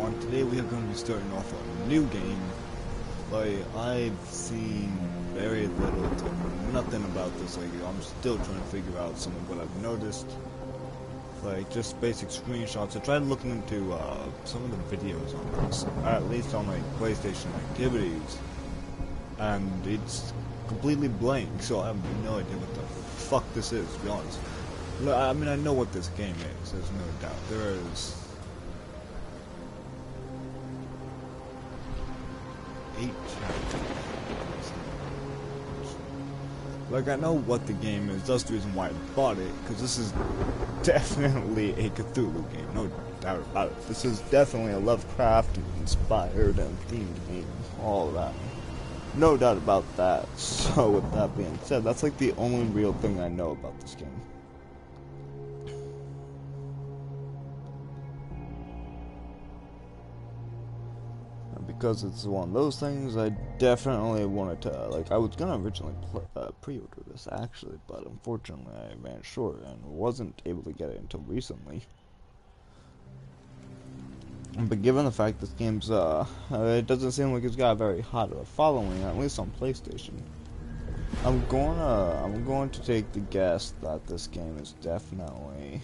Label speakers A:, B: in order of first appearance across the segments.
A: everyone. Today we are going to be starting off a new game. Like, I've seen very little to nothing about this. Like, I'm still trying to figure out some of what I've noticed. Like, just basic screenshots. I tried looking into some of the videos on this, at least on like PlayStation activities, and it's completely blank, so I have no idea what the fuck this is, to be honest. I mean, I know what this game is, there's no doubt. There is 8 chapters. Like, I know what the game is, that's the reason why I bought it, because this is definitely a Cthulhu game, no doubt about it. This is definitely a Lovecraft-inspired and themed game, all that. No doubt about that. So, with that being said, that's like the only real thing I know about this game. Because it's one of those things, I definitely wanted to, like, I was gonna originally pre-order this, actually, but unfortunately I ran short and wasn't able to get it until recently. But given the fact this game's, it doesn't seem like it's got a very hot following, at least on PlayStation, I'm going to take the guess that this game is definitely,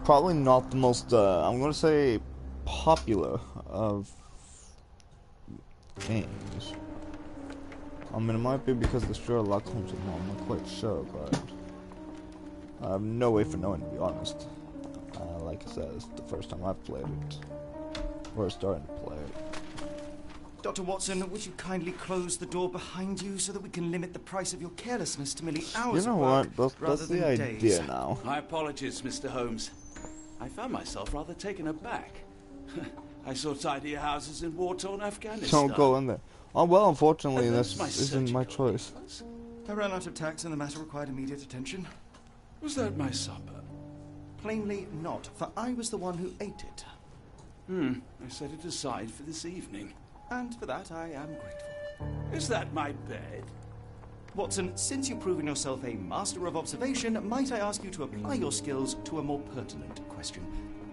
A: probably not the most, I'm going to say, popular of games. I mean, it might be because the Sherlock Holmes is I'm not quite sure, but I have no way for knowing, to be honest. Like I said, it's the first time I've played it. We're starting to play it.
B: Dr. Watson, would you kindly close the door behind you so that we can limit the price of your carelessness to merely hours of work
A: That's the idea
B: days.
A: now.
C: My apologies, Mr. Holmes. I found myself rather taken aback. I saw tidier houses in war-torn Afghanistan.
A: Don't go in there. Oh, well, unfortunately,
C: And
A: this
C: those
A: isn't my
C: surgical
A: choice.
C: papers?
B: I ran out of tacks and the matter required immediate attention.
C: Was that my supper?
B: Plainly not, for I was the one who ate it.
C: I set it aside for this evening.
B: And for that I am grateful.
C: Is that my bed?
B: Watson, since you've proven yourself a master of observation, might I ask you to apply your skills to a more pertinent question?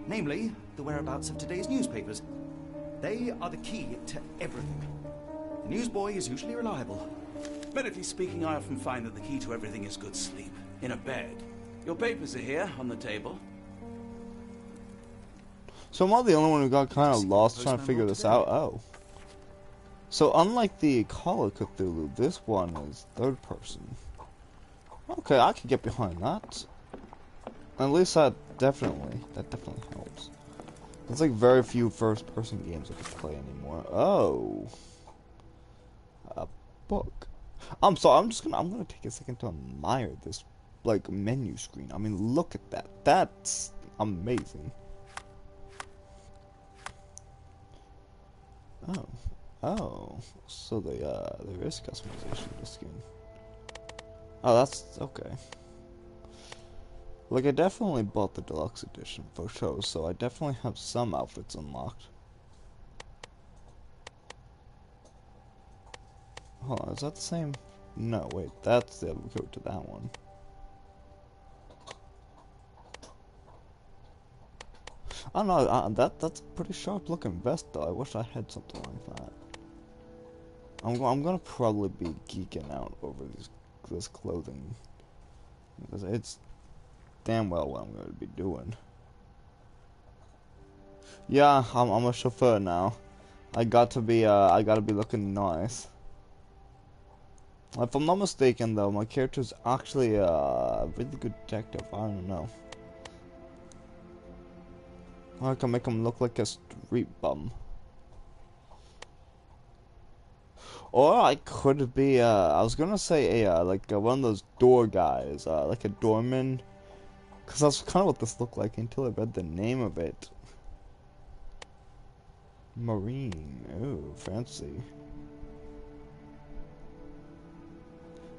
B: Namely, the whereabouts of today's newspapers. They are the key to everything. The newsboy is usually reliable.
C: Medically speaking, I often find that the key to everything is good sleep. In a bed. Your papers are here, on the table.
A: So am I the only one who got kind of lost trying to figure this out? Oh. So unlike the Call of Cthulhu, this one is third person. Okay, I can get behind that. At least that definitely helps. There's like very few first person games I can play anymore. Oh. A book. I'm sorry, I'm gonna take a second to admire this like menu screen. I mean, look at that. That's amazing. Oh, so there is customization of this game. Oh, that's okay. Like, I definitely bought the deluxe edition for shows, so I definitely have some outfits unlocked. Hold on, is that the same? No, wait, that's the other code to that one. I don't know, that's a pretty sharp looking vest though. I wish I had something like that. I'm gonna probably be geeking out over this clothing, because it's damn well what I'm gonna be doing. Yeah, I'm a chauffeur now. I gotta be looking nice. If I'm not mistaken though, my character's actually a really good detective. I don't know. I can make him look like a street bum. Or I could be, I was gonna say like one of those door guys, like a doorman. Cause that's kind of what this looked like until I read the name of it. Marine, ooh, fancy.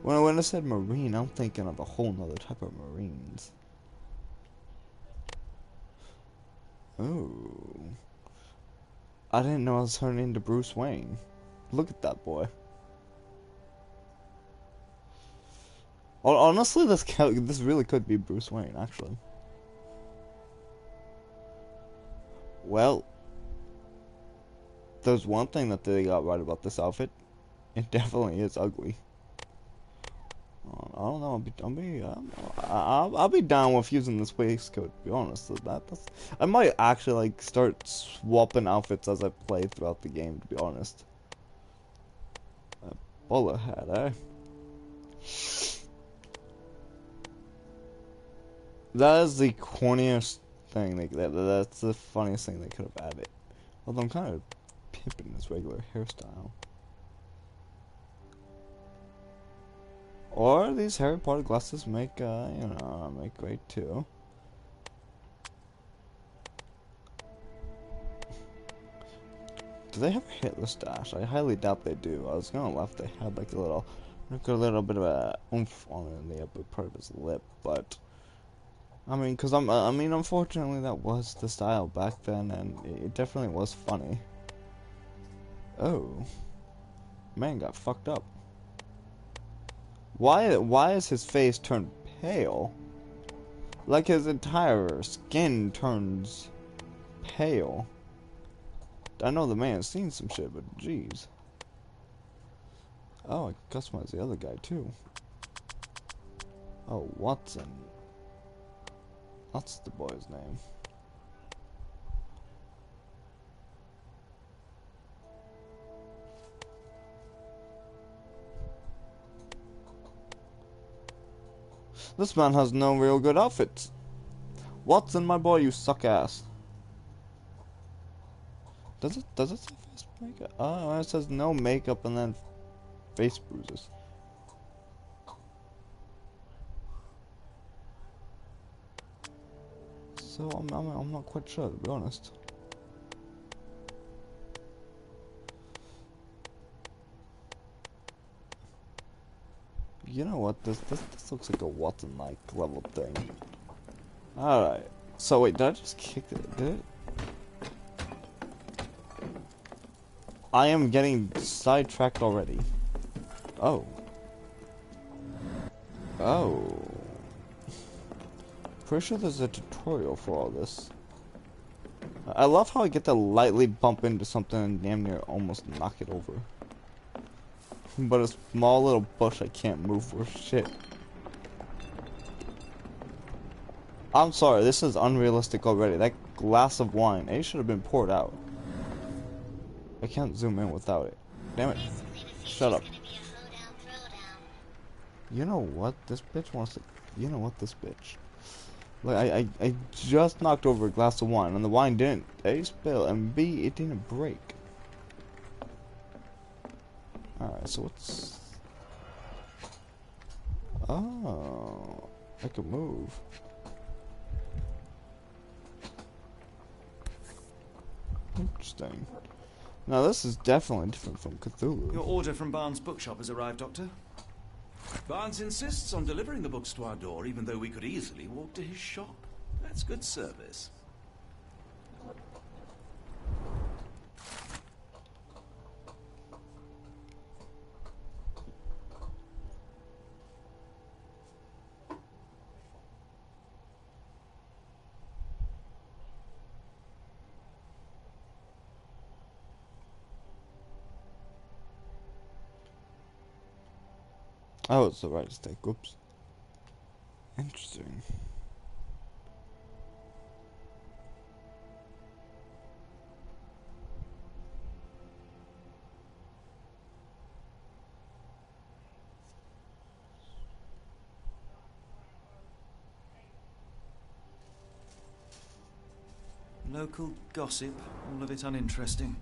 A: When I said marine, I'm thinking of a whole nother type of marines. Ooh. I didn't know I was turning into Bruce Wayne. Look at that boy. Honestly, this really could be Bruce Wayne, actually. Well, there's one thing that they got right about this outfit. It definitely is ugly. I don't know. I'll be down with using this waistcoat. To be honest, I might actually like start swapping outfits as I play throughout the game. To be honest, a bowler hat, eh? That is the corniest thing. That's the funniest thing they could have added. Although I'm kind of pimping this regular hairstyle. Or these Harry Potter glasses make, make great too. Do they have a Hitler stash? I highly doubt they do. I was gonna laugh if they had like a little bit of a oomph on it in the upper part of his lip, but I mean, unfortunately that was the style back then, and it definitely was funny. Oh, man got fucked up. Why is his face turned pale? Like his entire skin turns pale. I know the man's seen some shit, but jeez. Oh, I can customize the other guy too. Oh, Watson. That's the boy's name. This man has no real good outfits. Watson, my boy, you suck ass. Does it say face makeup? Oh, it says no makeup and then face bruises. So I'm not quite sure, to be honest. You know what? This looks like a Watson-like level thing. Alright. So wait, did I just kick it? Did it? I am getting sidetracked already. Oh. Oh. Pretty sure there's a tutorial for all this. I love how I get to lightly bump into something and damn near almost knock it over. But a small little bush I can't move for shit. I'm sorry, this is unrealistic already. That glass of wine, it should have been poured out. I can't zoom in without it. Damn it. Shut up. You know what? This bitch wants to... You know what? This bitch. Like, I just knocked over a glass of wine, and the wine didn't A, spill, and B, it didn't break. Alright, so what's... Oh, I can move. Interesting. Now this is definitely different from Cthulhu.
B: Your order from Barnes' bookshop has arrived, Doctor.
C: Barnes insists on delivering the books to our door, even though we could easily walk to his shop. That's good service.
A: Oh, it's the right stick. Oops. Interesting.
B: Local gossip, all of it uninteresting.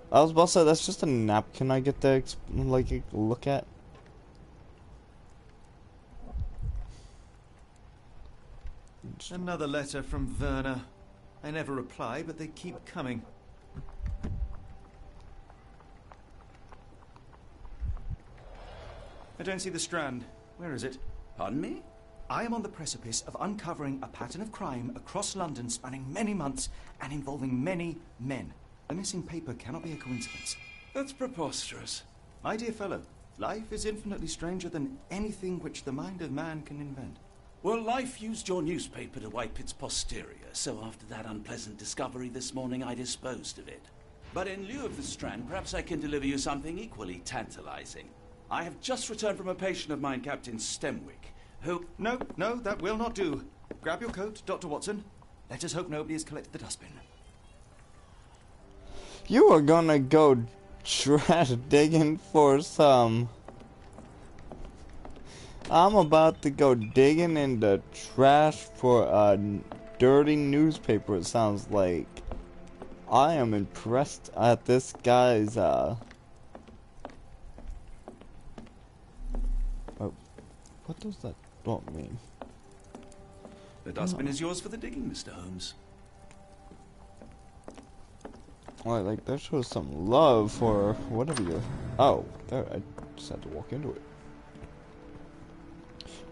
A: I was about to say, that's just a napkin I get to, like, look at.
B: Another letter from Werner. I never reply, but they keep coming. I don't see the strand. Where is it?
C: Pardon me?
B: I am on the precipice of uncovering a pattern of crime across London spanning many months and involving many men. The missing paper cannot be a coincidence.
C: That's preposterous.
B: My dear fellow, life is infinitely stranger than anything which the mind of man can invent.
C: Well, life used your newspaper to wipe its posterior, so after that unpleasant discovery this morning, I disposed of it. But in lieu of the Strand, perhaps I can deliver you something equally tantalizing. I have just returned from a patient of mine, Captain Stemwick, who...
B: No, that will not do. Grab your coat, Dr. Watson. Let us hope nobody has collected the dustbin.
A: You are gonna go trash digging for some... I'm about to go digging in the trash for a dirty newspaper, it sounds like. I am impressed at this guy's, Oh, what does that don't mean?
B: The dustbin is yours for the digging, Mr. Holmes.
A: Like, that shows some love for whatever you... Oh, there, I just had to walk into it.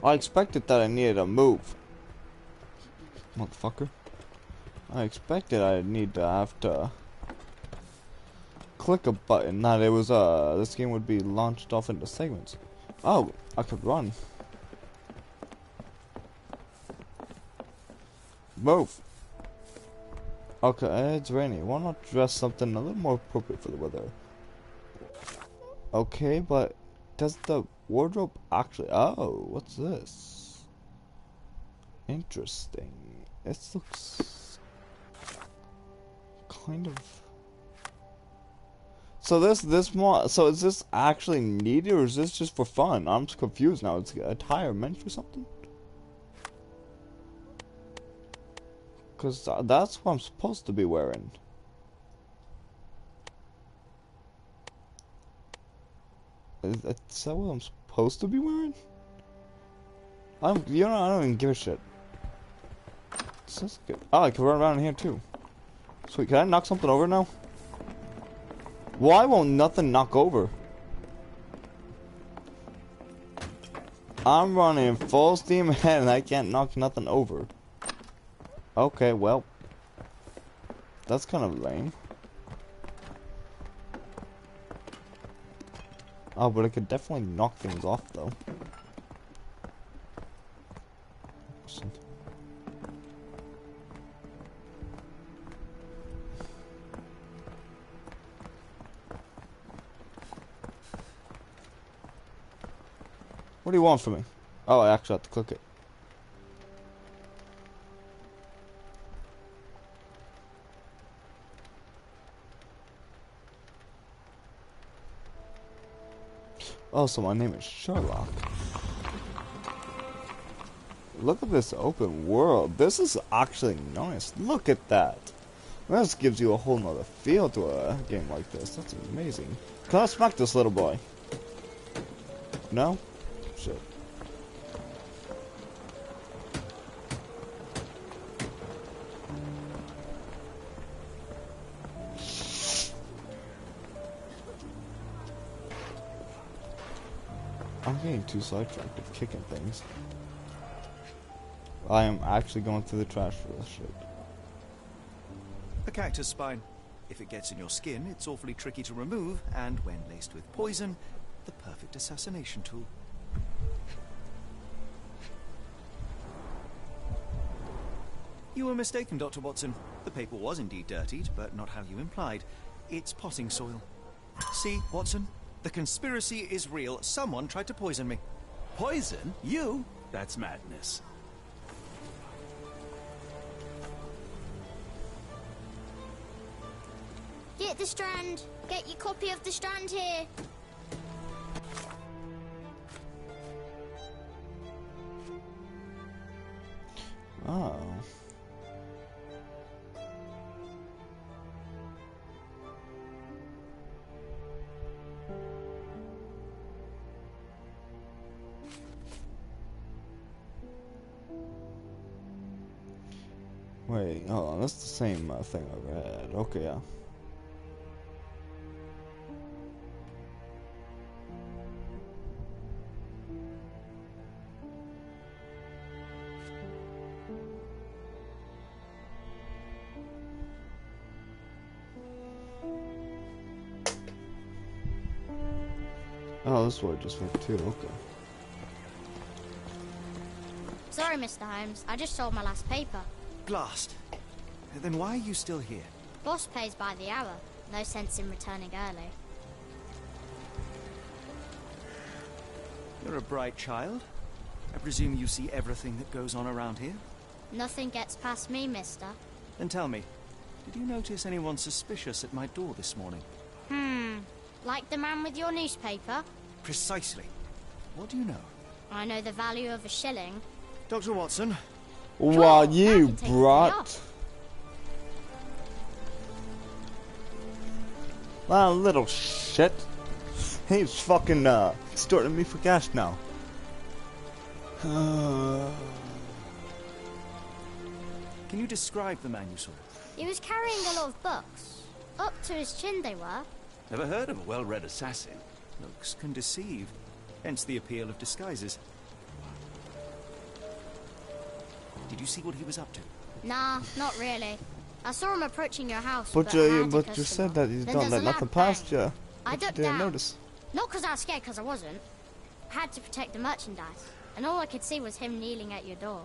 A: I expected that I needed to move. Motherfucker. I expected I'd need to have to click a button that it was, this game would be launched off into segments. Oh, I could run. Move. Okay, it's raining. Why not dress something a little more appropriate for the weather? Okay, but does the wardrobe actually... Oh, what's this? Interesting. This looks kind of... So so is this actually needed, or is this just for fun? I'm just confused now. It's attire meant for something? Because that's what I'm supposed to be wearing. Is that what I'm supposed to be wearing? I don't even give a shit. This is good. Oh, I can run around in here too. Sweet, can I knock something over now? Why won't nothing knock over? I'm running full steam ahead and I can't knock nothing over. Okay, well. That's kind of lame. Oh, but I could definitely knock things off though. What do you want from me? Oh, I actually have to click it. Oh, so my name is Sherlock. Look at this open world. This is actually nice. Look at that. This gives you a whole nother feel to a game like this. That's amazing. Can I smack this little boy? No? Shit. I'm getting too sidetracked with kicking things. I am actually going through the trash for this shit.
B: A cactus spine. If it gets in your skin, it's awfully tricky to remove, and when laced with poison, the perfect assassination tool. You were mistaken, Dr. Watson. The paper was indeed dirtied, but not how you implied. It's potting soil. See, Watson? The conspiracy is real. Someone tried to poison me.
C: Poison? You? That's madness.
D: Get the Strand. Get your copy of the Strand here.
A: Oh. Wait, hold on, that's the same thing I read. Okay, yeah. Oh, this is what I just went to, okay.
D: Sorry, Mr. Holmes. I just sold my last paper.
B: Blast. Then why are you still here?
D: Boss pays by the hour. No sense in returning early.
B: You're a bright child. I presume you see everything that goes on around here?
D: Nothing gets past me, mister.
B: Then tell me, did you notice anyone suspicious at my door this morning?
D: Like the man with your newspaper?
B: Precisely. What do you know?
D: I know the value of a shilling.
B: Dr. Watson?
A: Wow,
D: Sure,
A: you
D: that can take the day
A: brat.
D: off.
A: That little shit. He's fucking extorting me for cash now.
B: Can you describe the man you saw?
D: He was carrying a lot of books. Up to his chin they were.
C: Never heard of a well-read assassin.
B: Looks can deceive. Hence the appeal of disguises. Did you see what he was up to?
D: Nah, not really. I saw him approaching your house,
A: But
D: had a
A: you
D: customer.
A: said that you
D: Then
A: don't
D: there's
A: let
D: a
A: nothing
D: loud
A: past
D: bang.
A: you.
D: I
A: But you
D: ducked
A: didn't
D: down.
A: notice.
D: Not because I was scared, because I wasn't. I had to protect the merchandise, and all I could see was him kneeling at your door.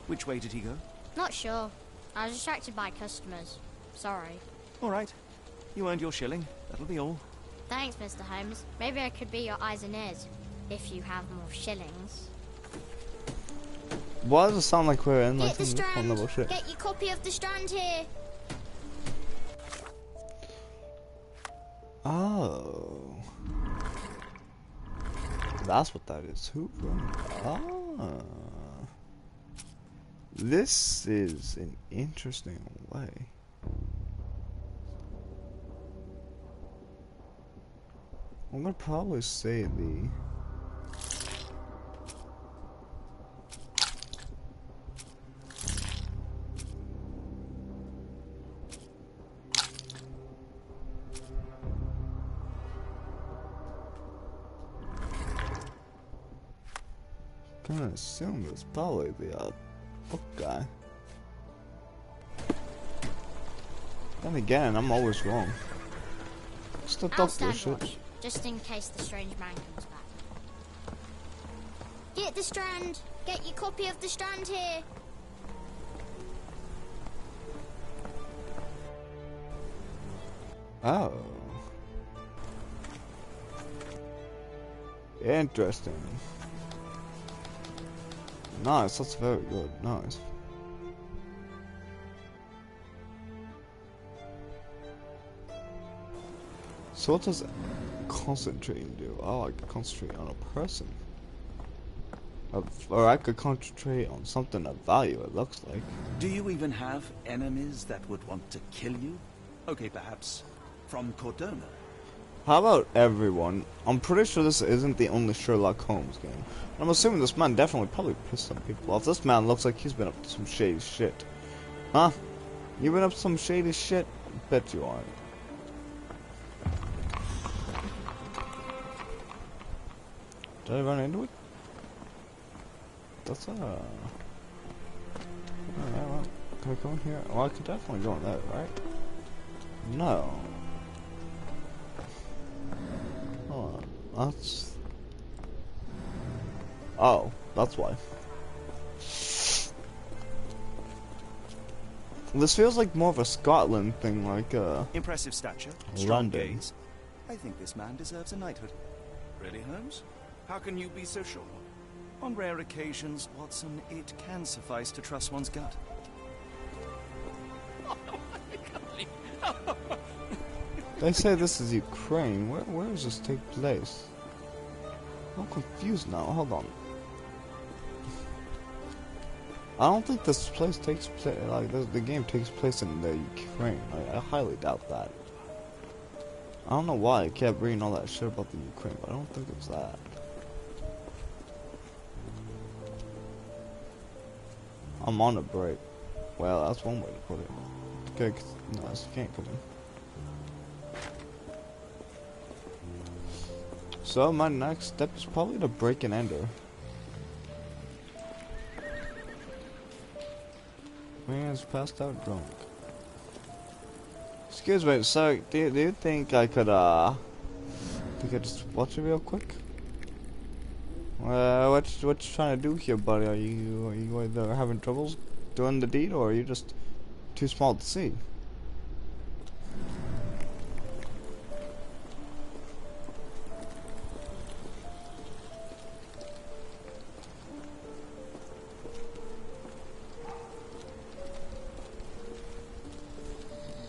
B: Which way did he go?
D: Not sure. I was distracted by customers. Sorry.
B: All right. You earned your shilling. That'll be all.
D: Thanks, Mr. Holmes. Maybe I could be your eyes and ears, if you have more shillings.
A: Why does it sound like we're in like
D: Get the
A: some fun
D: Strand.
A: level shit?
D: Get your copy of the Strand here.
A: Oh. That's what that is. Who running? Ah. This is an interesting way. I'm gonna probably say the gonna assume it's probably the book guy. Then again, I'm always wrong. It's the
D: I'll
A: doctor
D: stand
A: shit.
D: watch, just in case the strange man comes back. Get the Strand. Get your copy of the Strand here.
A: Oh. Interesting. Nice, that's very good. Nice. So what does concentrating do? Oh, I could concentrate on a person. Or I could concentrate on something of value, it looks like.
C: Do you even have enemies that would want to kill you? Okay, perhaps from Cordona.
A: How about everyone? I'm pretty sure this isn't the only Sherlock Holmes game. I'm assuming this man definitely probably pissed some people off. This man looks like he's been up to some shady shit. Huh? You been up to some shady shit? Bet you aren't. Did I run into it? That's alright, well, can I go in here? Well, I could definitely go in there, right? No. Hold on. That's... Oh, that's why. This feels like more of a Scotland thing, like,
B: Impressive stature, strong
A: London.
B: gaze. I think this man deserves a knighthood.
C: Really, Holmes? How can you be so sure?
B: On rare occasions, Watson, it can suffice to trust one's gut.
A: They say this is Ukraine. Where does this take place? I'm confused now. Hold on. I don't think this place takes place. Like the game takes place in the Ukraine. I highly doubt that. I don't know why I kept reading all that shit about the Ukraine, but I don't think it's that. I'm on a break. Well, that's one way to put it. Okay, no, you can't put it. So my next step is probably to break and enter. Man's passed out drunk. Excuse me, sir. Do you think I could just watch it real quick? What you trying to do here, buddy? Are you either having troubles doing the deed, or are you just too small to see?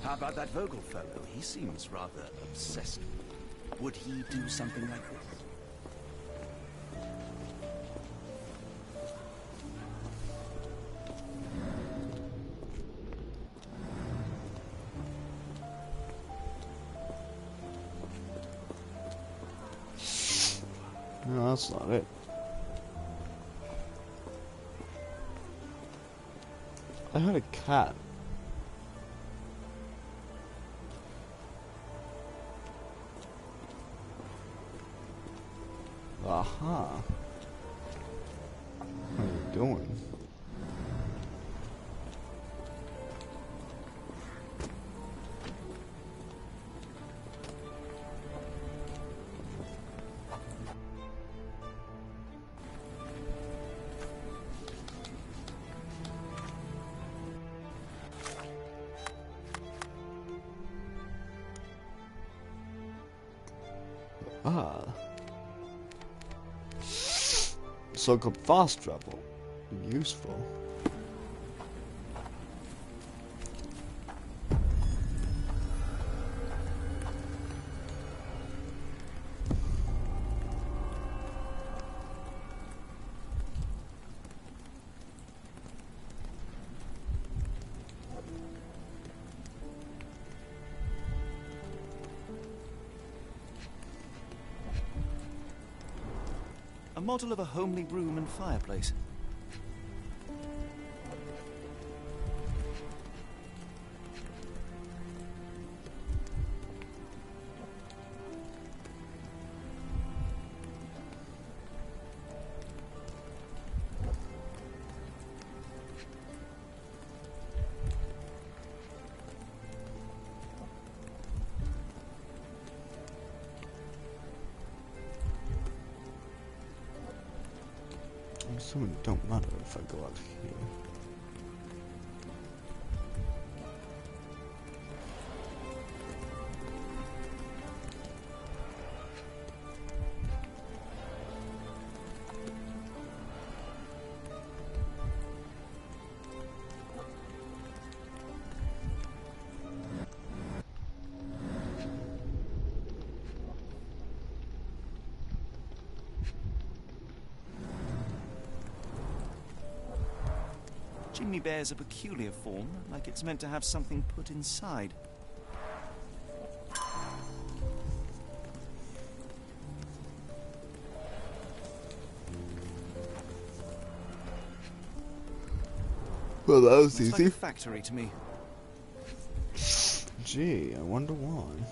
C: How about that Vogel fellow? He seems rather obsessed with me. Would he do something like this?
A: No, that's not it. I heard a cat. Aha. What are you doing? Ah. So-called fast travel. Useful.
B: A model of a homely room and fireplace.
A: I'm assuming it don't matter if I go out here.
B: Chimney bears a peculiar form, like it's meant to have something put inside.
A: Well, that was
B: Looks
A: easy.
B: like a factory to me.
A: Gee, I wonder why.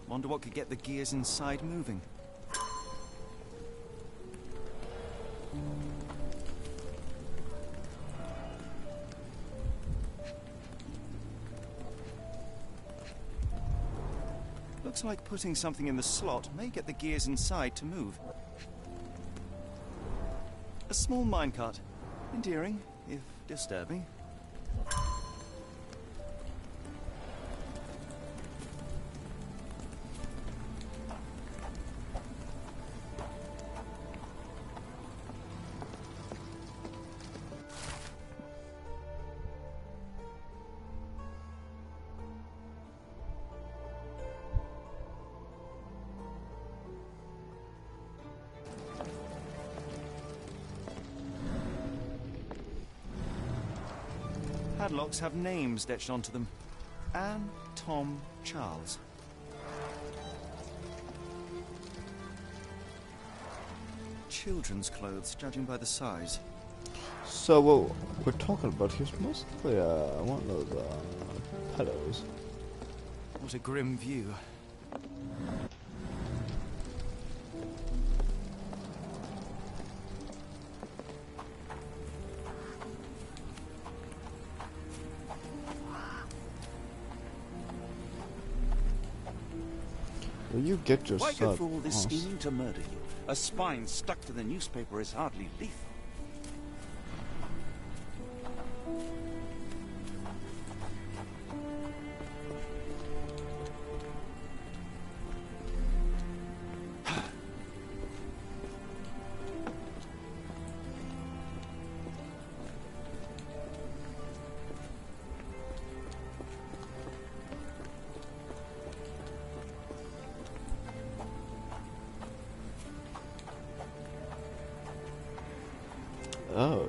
B: Wonder what could get the gears inside moving. Looks like putting something in the slot may get the gears inside to move. A small minecart. Endearing, if disturbing. Padlocks have names etched onto them. Anne, Tom, children's clothes, judging by the size.
A: So what we're talking about here's mostly one of those pedos.
B: What a grim view.
A: Will you get your
C: Why go
A: sub?
C: for all this
A: Oh,
C: scheming to murder you? A spine stuck to the newspaper is hardly lethal.
A: oh.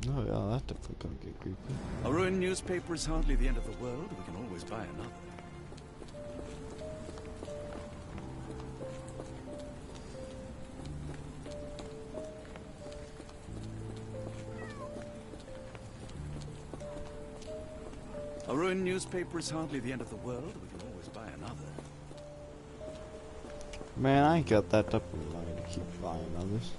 A: Oh yeah, that's definitely gonna get creepy.
C: A ruined newspaper is hardly the end of the world. We can always buy another. A ruined newspaper is hardly the end of the world. We can always buy another.
A: Man, I ain't got that type of money to keep buying others.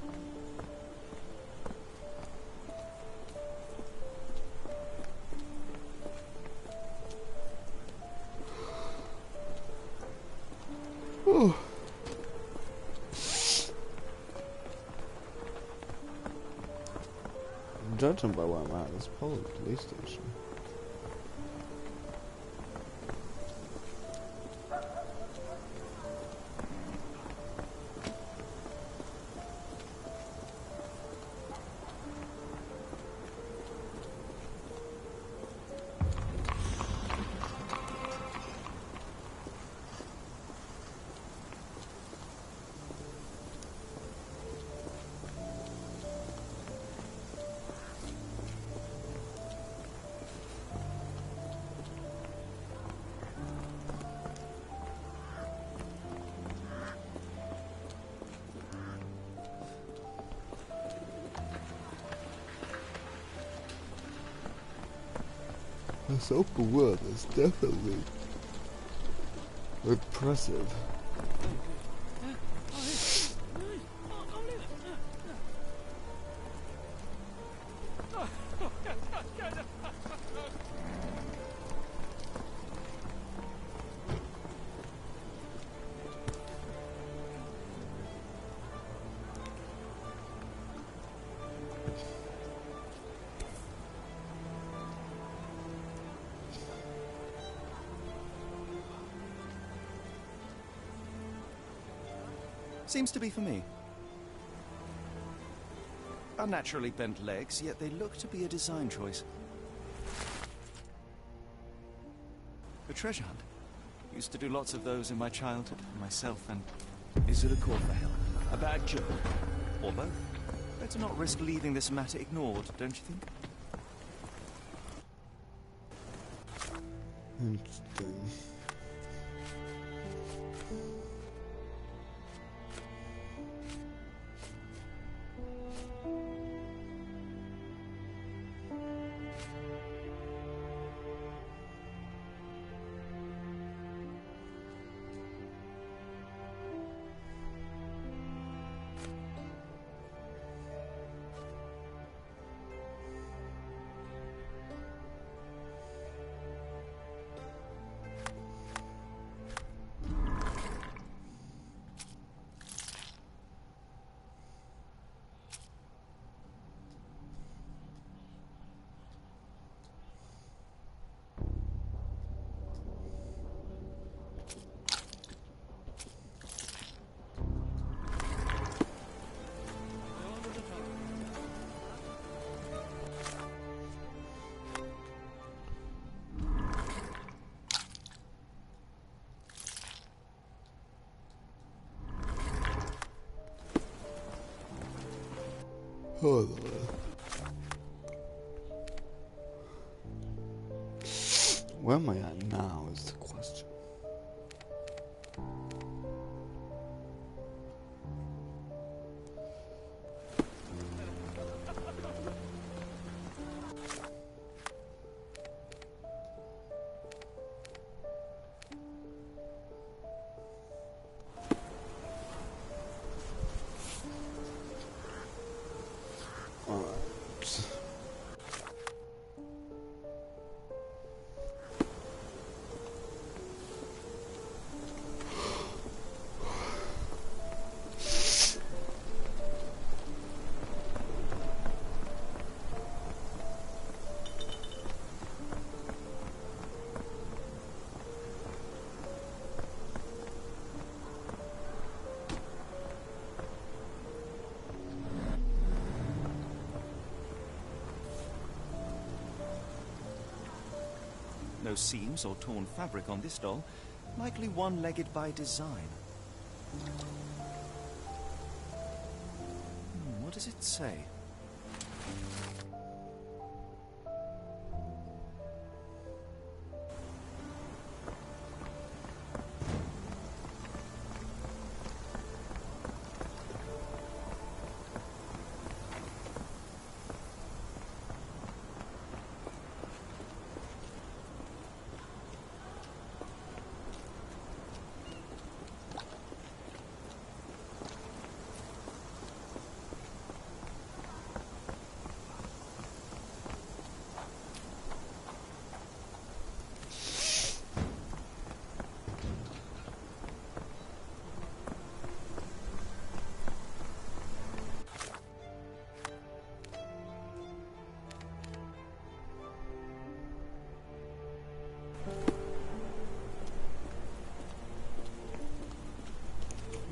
A: Whew. Judging by where I'm at, it's probably the police station. This open world is definitely impressive.
B: Seems to be for me. Unnaturally bent legs, yet they look to be a design choice. A treasure hunt. Used to do lots of those in my childhood, myself and...
C: Is it a call for help? A bad joke?
B: or both. Better not risk leaving this matter ignored, don't you think?
A: Interesting. Hold on. Where am I at now is the question.
B: No seams or torn fabric on this doll. Likely one-legged by design. What does it say?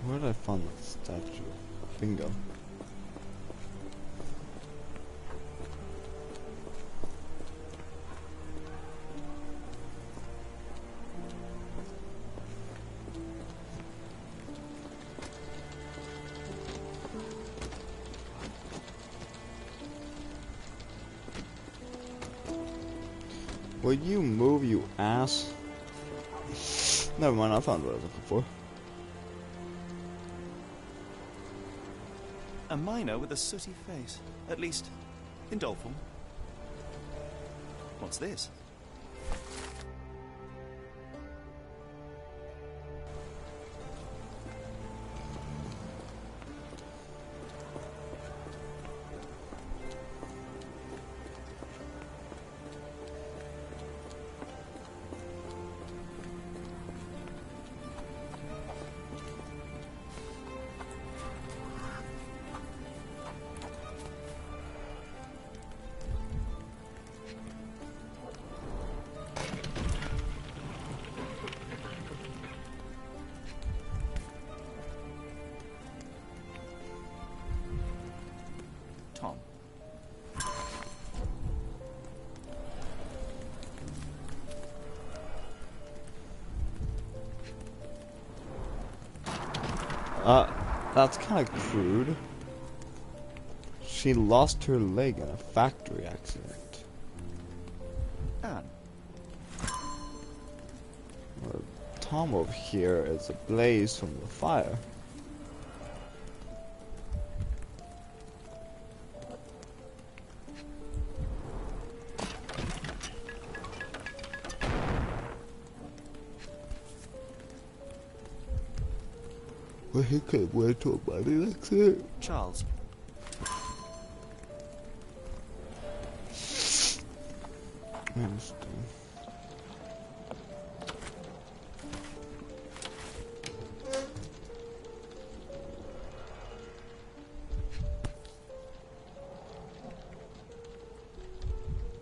A: Where did I find that statue? Bingo. Will you move, you ass? Never mind, I found what I was looking for.
B: A miner with a sooty face. At least, in doll form. What's this? Tom.
A: That's kind of crude. She lost her leg in a factory accident.
B: Anne.
A: Tom over here is ablaze from the fire. Well, he could have went to a body accident.
B: Charles.
A: Interesting.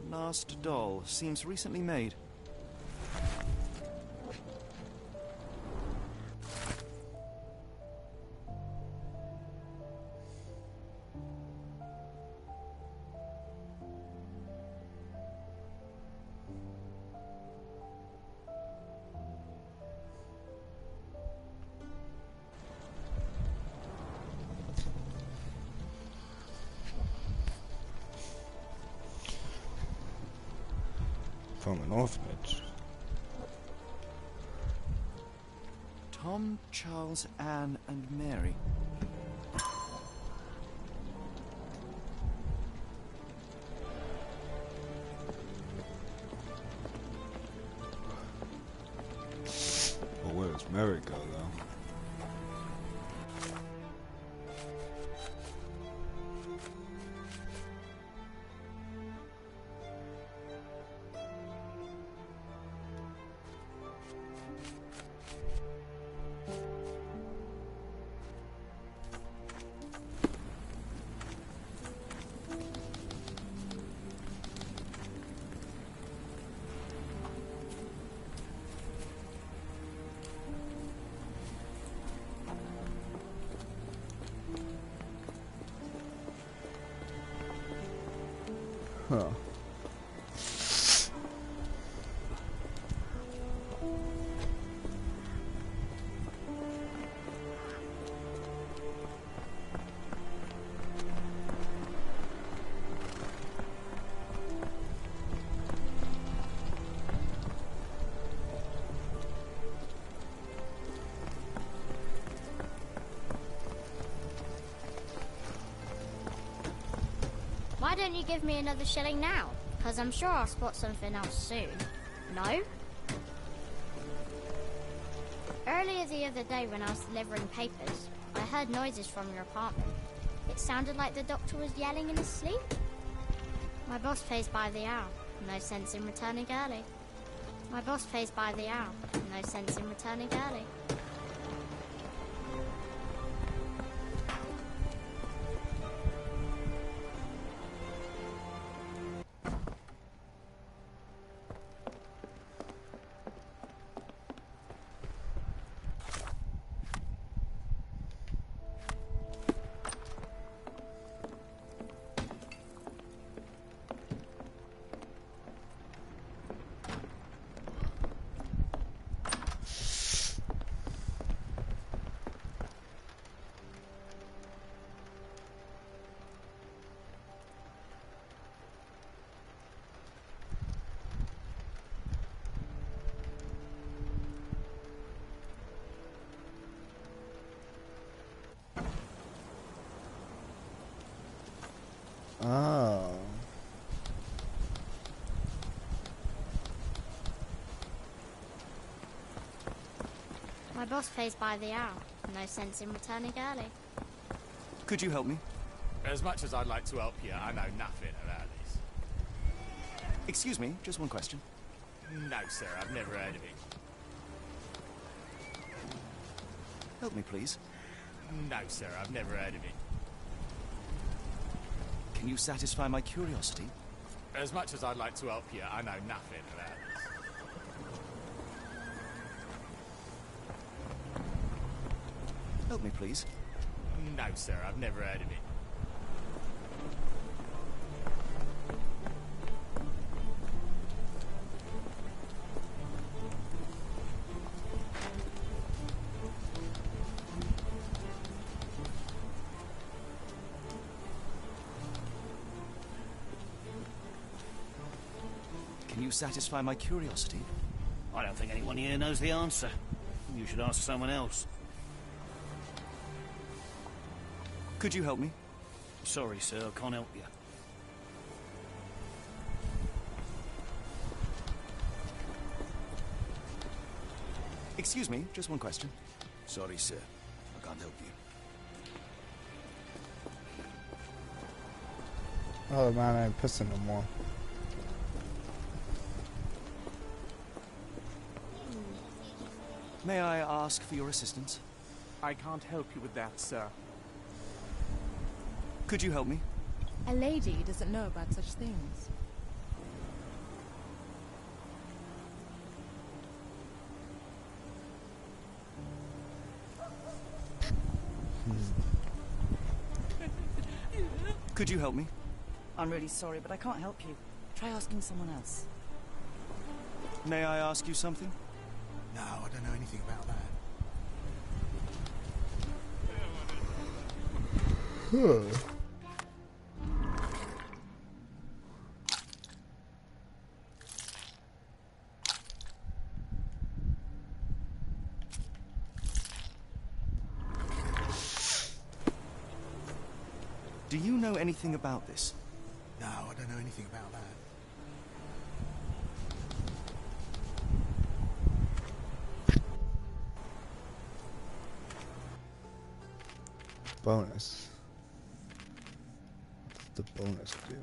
B: Last doll. Seems recently made.
A: from an orphanage.
B: Tom, Charles, Anne, and Mary.
A: Well, where does Mary go, though? Huh.
D: Why don't you give me another shilling now? Because I'm sure I'll spot something else soon. No? Earlier the other day when I was delivering papers, I heard noises from your apartment. It sounded like the doctor was yelling in his sleep. My boss pays by the hour. No sense in returning early. My boss pays by the hour. No sense in returning early.
A: Oh.
D: My boss pays by the hour. No sense in returning early.
B: Could you help me?
E: As much as I'd like to help you, I know nothing about this.
B: Excuse me, just one question.
E: No, sir, I've never heard of it.
B: Help me, please.
E: No, sir, I've never heard of it.
B: Can you satisfy my curiosity?
E: As much as I'd like to help you, I know nothing about this.
B: Help me, please.
E: No, sir, I've never heard of it.
B: Can you satisfy my curiosity?
F: I don't think anyone here knows the answer. You should ask someone else.
B: Could you help me?
F: Sorry, sir, I can't help you.
B: Excuse me, just one question.
F: Sorry, sir, I can't help you.
A: Oh man, I ain't pissing no more.
B: May I ask for your assistance?
G: I can't help you with that, sir.
B: Could you help me?
H: A lady doesn't know about such things.
B: Could you help me?
I: I'm really sorry, but I can't help you. Try asking someone else.
B: May I ask you something?
J: No, I don't know anything about that.
B: Do you know anything about this?
J: No, I don't know anything about that.
A: Bonus. What's the bonus do?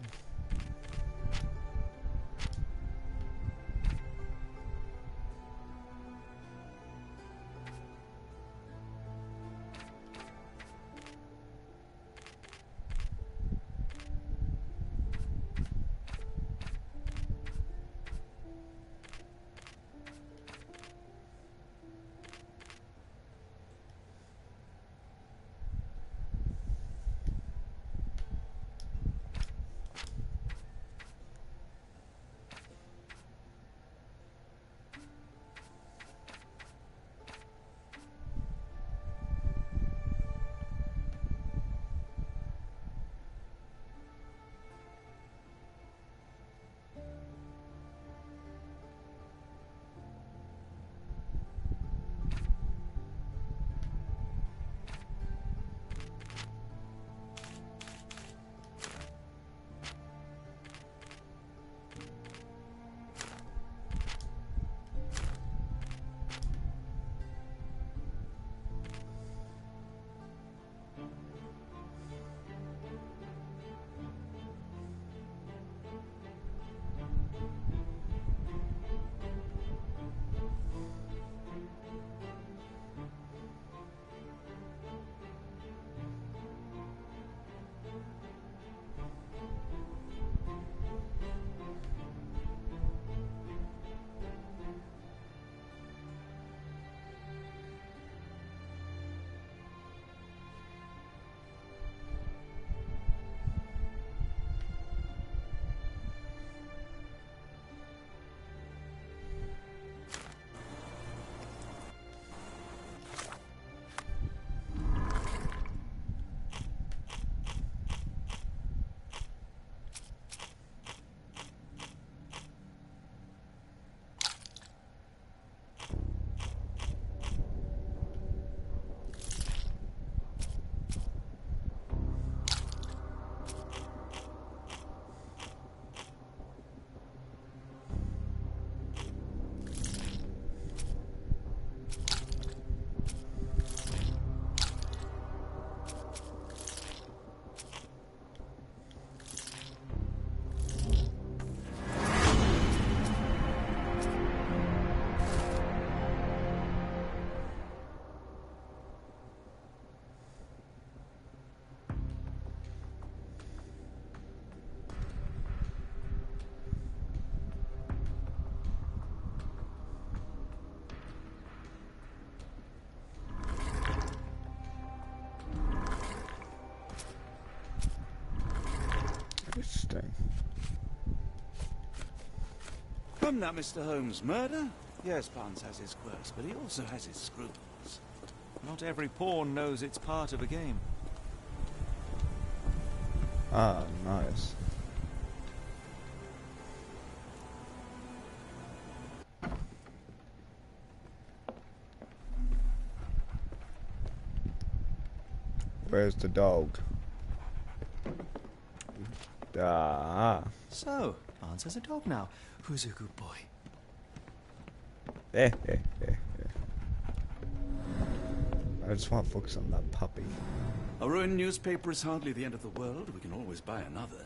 A: Interesting.
C: From that, Mr. Holmes' murder? Yes, Barnes has his quirks, but he also has his scruples.
B: Not every pawn knows it's part of a game.
A: Ah, nice. Where's the dog? Ah.
B: So, Barnes has a dog now. Who's a good boy?
A: I just want to focus on that puppy.
C: A ruined newspaper is hardly the end of the world. We can always buy another.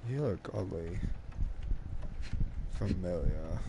A: You look ugly. Familiar.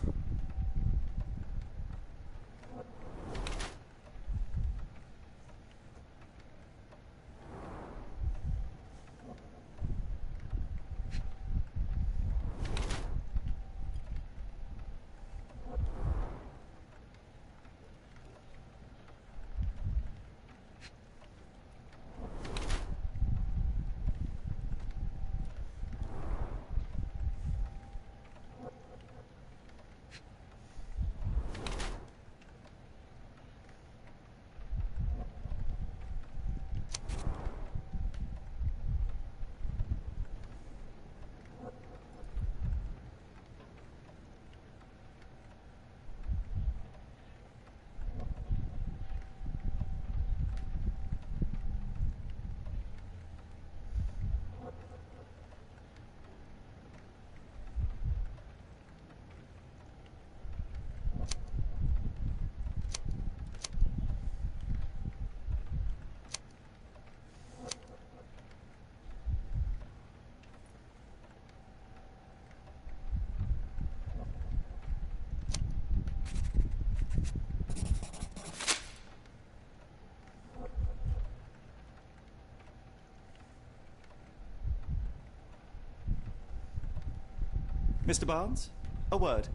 B: Mr. Barnes, a word.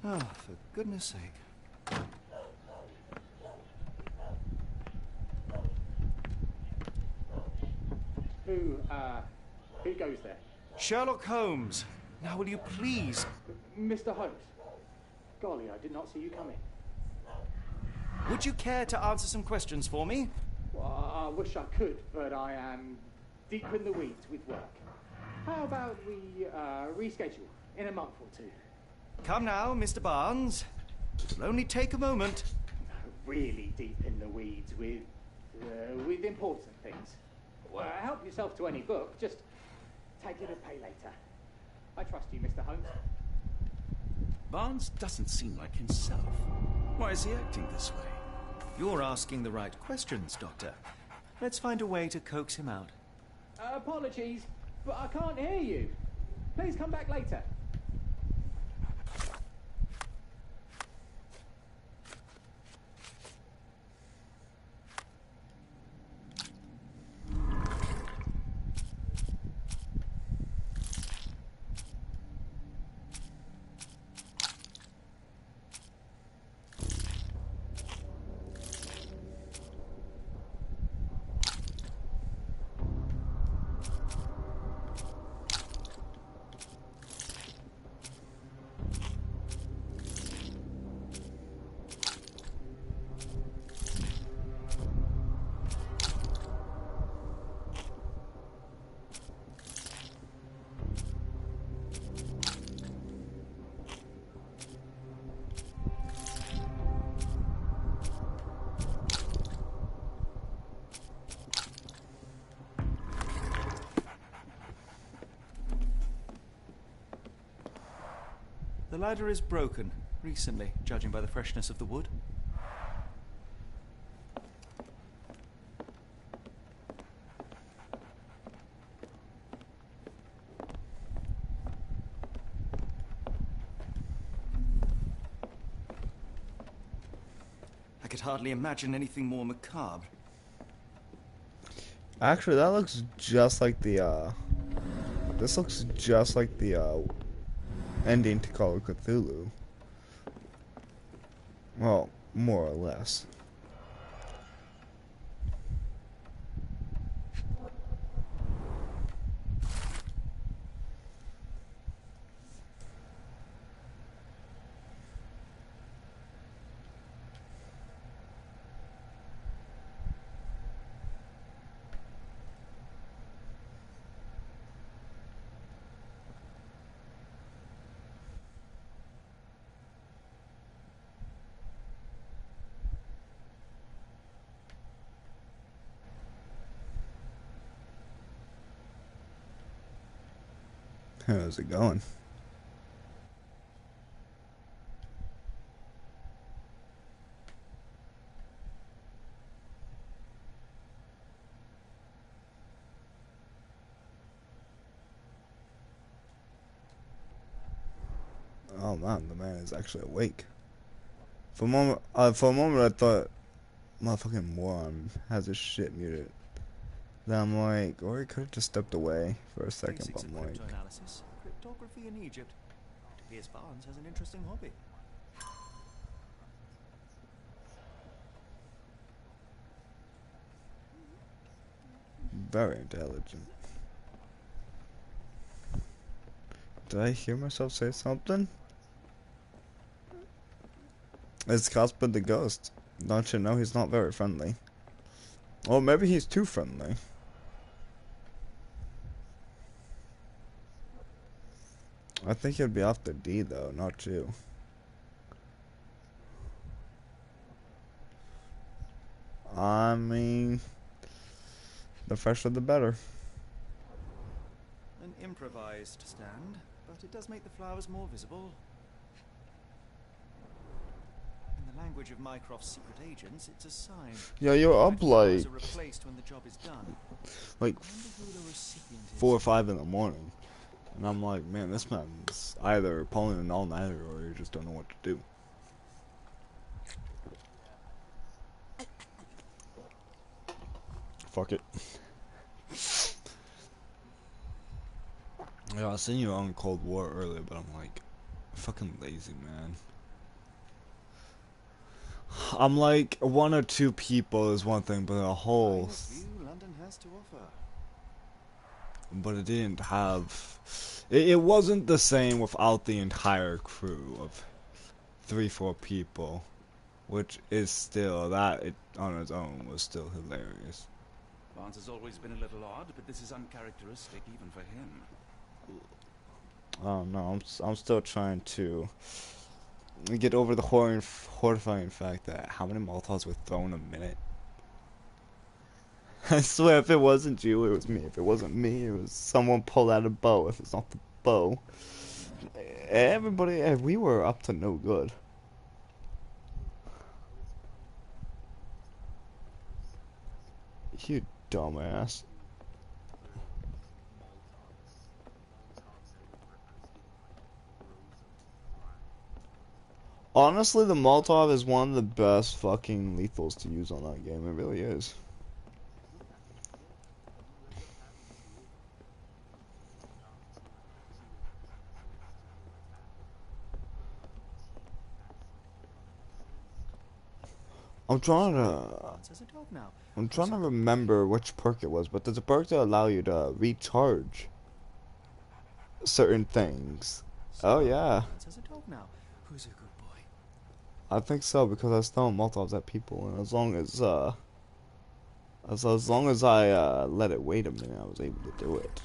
B: Ah, for goodness sake.
K: Who goes there?
B: Sherlock Holmes. Now will you please...
K: Mr. Holmes. Golly, I did not see you coming.
B: Would you care to answer some questions for me?
K: Well, I wish I could, but I am deep in the weeds with work. How about we reschedule in a month or two?
B: Come now, Mr. Barnes. It'll only take a moment.
K: Really deep in the weeds with important things. Well, help yourself to any book. Just take it and pay later. I trust you, Mr. Holmes.
C: Barnes doesn't seem like himself. Why is he acting this way?
B: You're asking the right questions, Doctor. Let's find a way to coax him out.
K: Apologies, but I can't hear you. Please come back later.
B: The ladder is broken, recently, judging by the freshness of the wood. I could hardly imagine anything more macabre.
A: Actually, that looks just like the, this looks just like the, ending to Call of Cthulhu. Well, more or less. How's it going? Oh man, the man is actually awake. For a moment I thought motherfucking moron has his shit muted. Then I'm like, or he could have just stepped away for a second,
B: Basics
A: but
B: of
A: I'm like,
B: cryptanalysis, cryptography in Egypt. Piers Barnes has an interesting hobby.
A: very intelligent. Did I hear myself say something? It's Casper the Ghost. Don't you know he's not very friendly? Or maybe he's too friendly. I think he'd be after D though, not you. I mean, the fresher the better.
B: An improvised stand, but it does make the flowers more visible. In the language of Mycroft's secret agents, it's a sign.
A: Yeah, you're up like,
B: Are replaced when the job is done.
A: like 4 or 5 in the morning. And I'm like, man, this man's either pulling an all-nighter or you just don't know what to do. Fuck it. Yeah, I seen you on Cold War earlier, but I'm like, fucking lazy, man. I'm like, one or two people is one thing, but a whole...
B: Finest view London has to offer.
A: But it didn't have... It wasn't the same without the entire crew of 3-4 people. Which is still, that it, on its own was still hilarious.
C: Barnes has always been a little odd, but this is uncharacteristic even for him.
A: Oh no, I'm still trying to get over the horrifying fact that how many Molotovs were thrown a minute. I swear, if it wasn't you, it was me. If it wasn't me, it was someone pulled out a bow. If it's not the bow, everybody, we were up to no good. You dumbass. Honestly, the Molotov is one of the best fucking lethals to use on that game. It really is. I'm trying to remember which perk it was, but there's a perk that allow you to recharge certain things. Oh yeah.
B: Who's a good boy?
A: I think so, because I was throwing Molotovs at people, and as long as I let it wait a minute, I was able to do it.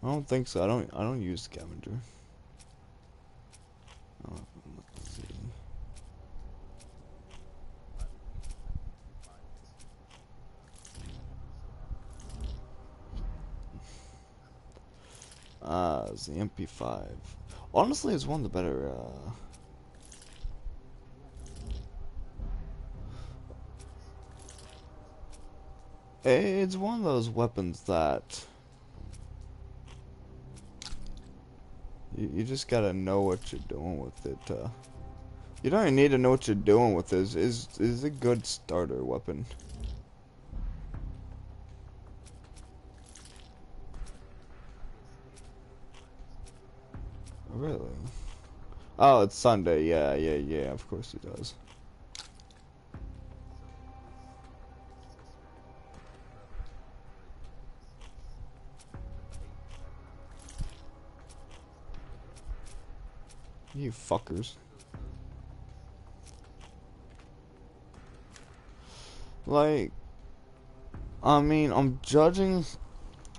A: I don't think so. I don't use scavenger. Oh, let's see. It's the MP5. Honestly, it's one of the better, it's one of those weapons that you just gotta know what you're doing with it. You don't even need to know what you're doing with this. Is a good starter weapon. Really? Oh, it's Sunday. Yeah. Of course he does. You fuckers. Like, I mean, I'm judging.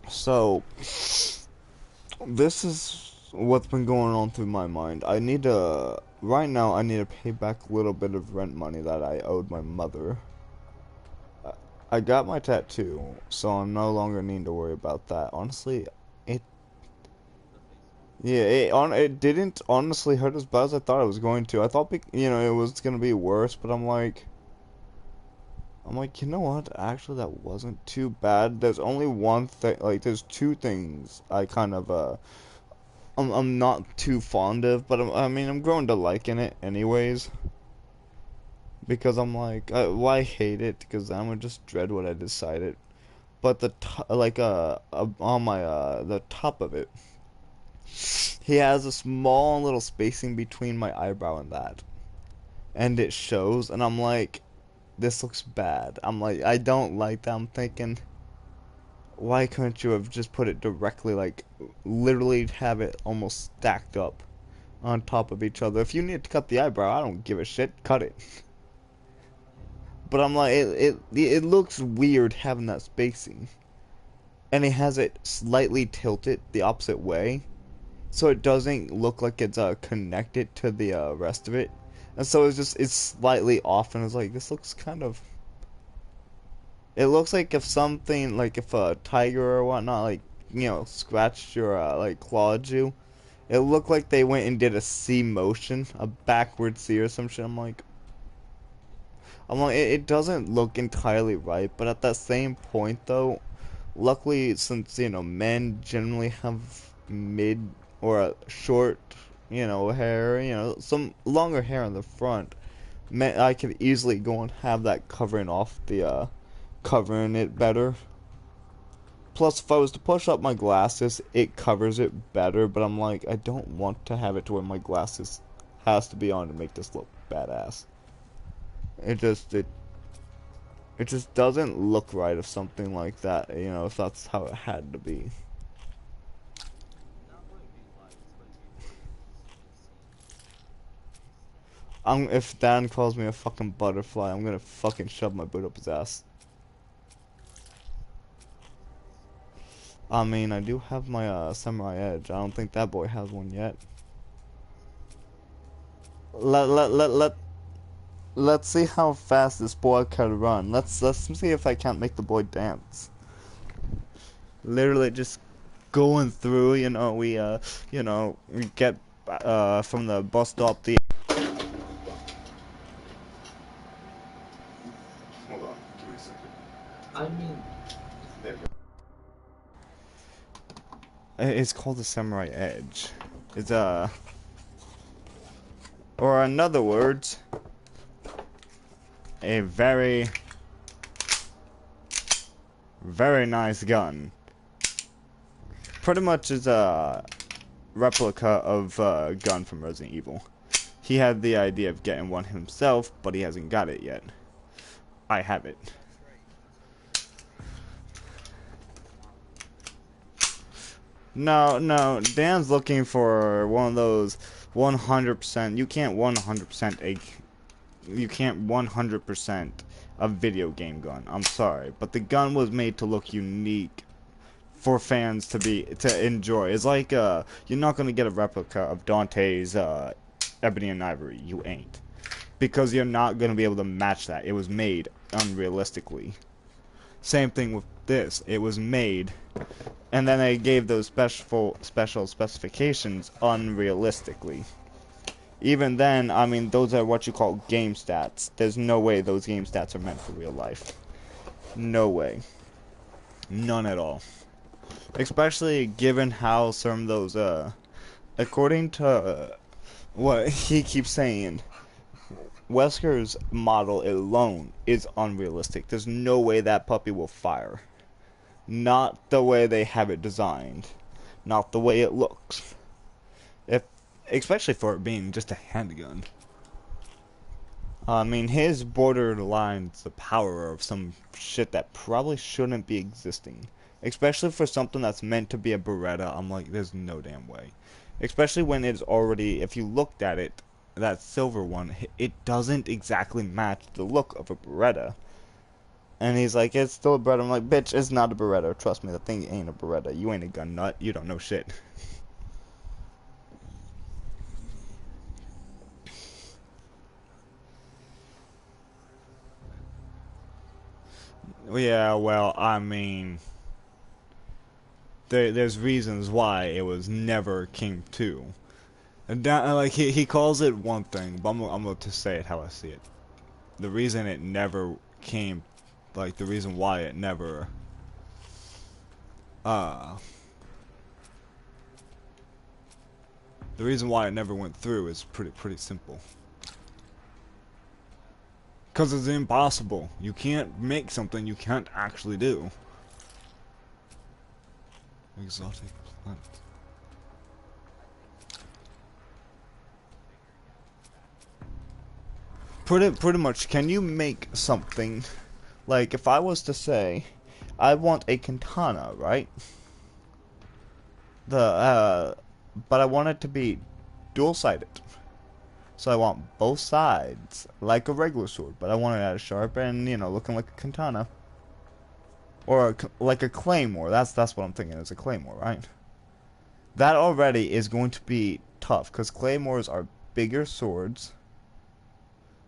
A: So, this is what's been going on through my mind. Right now, I need to pay back a little bit of rent money that I owed my mother. I got my tattoo, so I'm no longer need to worry about that. Honestly, it didn't honestly hurt as bad as I thought it was going to. I thought, it was gonna be worse, but I'm like, you know what? Actually, that wasn't too bad. There's only one thing, like, there's two things I kind of, I'm not too fond of, but I mean, I'm growing to liking it anyways. Because I'm like, I hate it, because I'm gonna just dread what I decided. But on my, the top of it, he has a small little spacing between my eyebrow and that. And it shows, and I'm like, this looks bad. I'm like, I don't like that. I'm thinking, why couldn't you have just put it directly, like, literally have it almost stacked up on top of each other? If you need to cut the eyebrow, I don't give a shit. Cut it. But I'm like, it looks weird having that spacing. And it has it slightly tilted the opposite way, so it doesn't look like it's connected to the rest of it. And so it's slightly off, and it's like, this looks kind of... It looks like if something, like if a tiger or whatnot, like, scratched your, like, clawed you. It looked like they went and did a C motion, a backward C or some shit. I'm like, it doesn't look entirely right, but at that same point, though, luckily, since, men generally have mid or a short, hair, some longer hair on the front, I could easily go and have that covering it better. Plus, if I was to push up my glasses, it covers it better, but I'm like, I don't want to have it to where my glasses has to be on to make this look badass. It just doesn't look right if something like that, you know, if that's how it had to be. If Dan calls me a fucking butterfly, I'm gonna fucking shove my boot up his ass. I mean, I do have my samurai edge. I don't think that boy has one yet. Let's see how fast this boy can run. Let's see if I can't make the boy dance. Literally just going through, you know, we get from the bus stop the Hold on, give me a second. I mean, there. It's called the Samurai Edge. It's or in other words, a very, very nice gun. Pretty much is a replica of a gun from Resident Evil. He had the idea of getting one himself, but he hasn't got it yet. I have it. No, Dan's looking for one of those 100%. You can't 100% a video game gun. I'm sorry, but the gun was made to look unique for fans to enjoy. It's like you're not gonna get a replica of Dante's Ebony and Ivory. You ain't, because you're not gonna be able to match that. It was made unrealistically. Same thing with this. It was made, and then they gave those special specifications unrealistically. Even then, I mean, those are what you call game stats. There's no way those game stats are meant for real life. No way. None at all. Especially given how some of those, according to what he keeps saying, Wesker's model alone is unrealistic. There's no way that puppy will fire. Not the way they have it designed. Not the way it looks. Especially for it being just a handgun. I mean, his borderlines the power of some shit that probably shouldn't be existing. Especially for something that's meant to be a Beretta, I'm like, there's no damn way. Especially when it's already, if you looked at it, that silver one, it doesn't exactly match the look of a Beretta. And he's like, it's still a Beretta. I'm like, bitch, it's not a Beretta. Trust me, the thing ain't a Beretta. You ain't a gun nut. You don't know shit. Yeah, well, I mean, there's reasons why it was never King 2. And like he calls it one thing, but I'm going to say it how I see it. The reason it never came, like the reason why it never, the reason why it never went through is pretty simple. Because it's impossible. You can't make something you can't actually do. Exotic plant. Pretty much, can you make something, like if I was to say, I want a katana, right? But I want it to be dual-sided. So I want both sides, like a regular sword, but I want it as sharp and, you know, looking like a katana. Or like a claymore, that's what I'm thinking, is a claymore, right? That already is going to be tough, because claymores are bigger swords.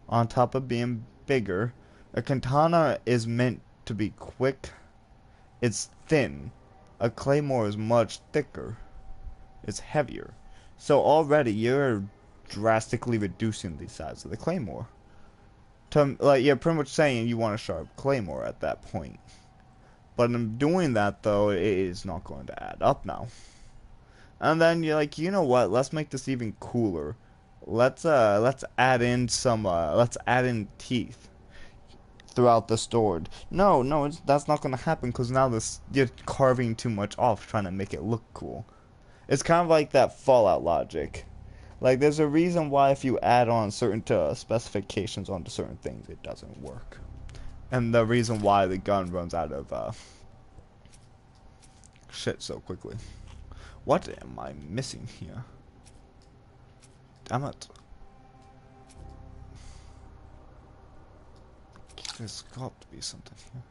A: On top of being bigger, a katana is meant to be quick. It's thin. A claymore is much thicker. It's heavier. So already you're drastically reducing the size of the claymore. Like, you're pretty much saying you want a sharp claymore at that point. But in doing that, though, it is not going to add up now. And then you're like, you know what? Let's make this even cooler. Let's add in some, let's add in teeth. throughout the stored. No, no, that's not gonna happen because now you're carving too much off trying to make it look cool. It's kind of like that Fallout logic. Like, there's a reason why if you add on certain specifications onto certain things, it doesn't work. And the reason why the gun runs out of shit so quickly. What am I missing here? Damn it. There's got to be something here.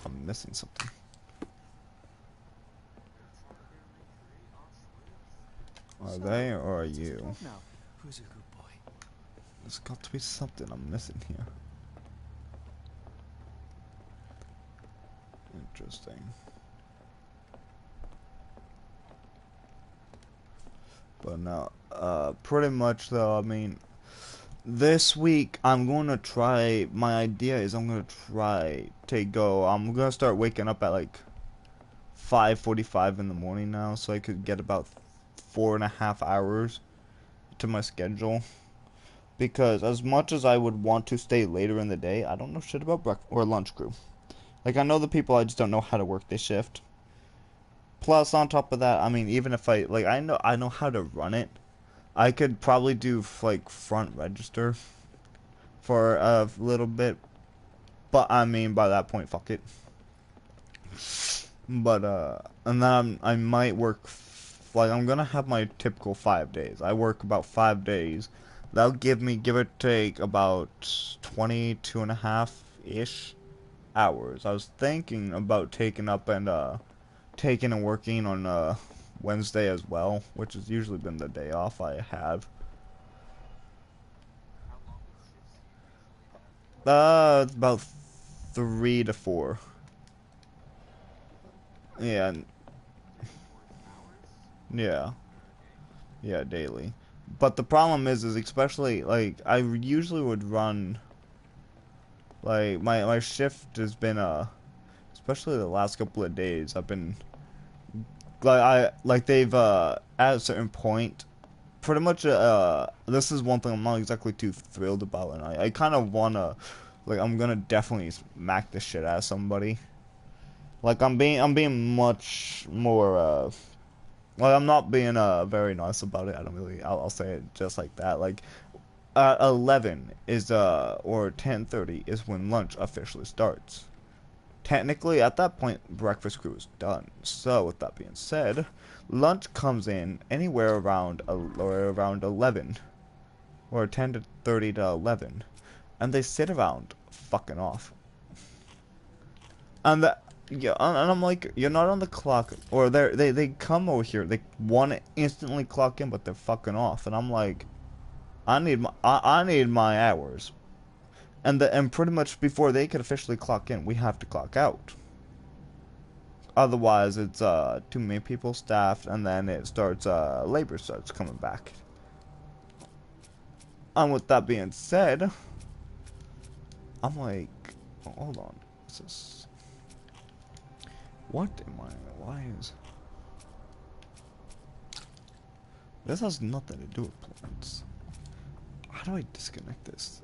A: I'm missing something. Are they or are you?
B: Who's a good boy?
A: There's got to be something I'm missing here. Interesting. But no, pretty much though, I mean, this week I'm gonna try, my idea is I'm gonna try to go, I'm gonna start waking up at like 5:45 in the morning now, so I could get about 4.5 hours to my schedule. Because as much as I would want to stay later in the day, I don't know shit about breakfast or lunch crew. Like, I know the people, I just don't know how to work this shift. Plus, on top of that, I mean, even if I know how to run it. I could probably do, like, front register for a little bit. But, I mean, by that point, fuck it. But, and then I might work, like, I'm gonna have my typical 5 days. I work about 5 days. That'll give me, give or take, about 22.5-ish hours. I was thinking about taking and working on, Wednesday as well, which has usually been the day off I have. It's about 3 to 4. Yeah. Yeah. Yeah, daily. But the problem is especially, like, I usually would run, like, my shift has been, especially the last couple of days, I've been, like, they've, at a certain point, pretty much, this is one thing I'm not exactly too thrilled about, and I kind of wanna, like, I'm gonna definitely smack the shit out of somebody. Like, I'm being much more, well, I'm not being, very nice about it. I don't really, I'll say it just like that. Like, 11 is, or 10:30 is when lunch officially starts. Technically, at that point, breakfast crew is done. So, with that being said, lunch comes in anywhere around, or around 11. Or 10:30 to 11. And they sit around fucking off. And yeah, and I'm like, you're not on the clock, or they come over here, they want to instantly clock in, but they're fucking off, and I'm like, I need my hours, and pretty much before they can officially clock in, we have to clock out. Otherwise, it's too many people staffed, and then it starts labor starts coming back. And with that being said, I'm like, hold on, this is. What am I? Why is this has nothing to do with plants? How do I disconnect this?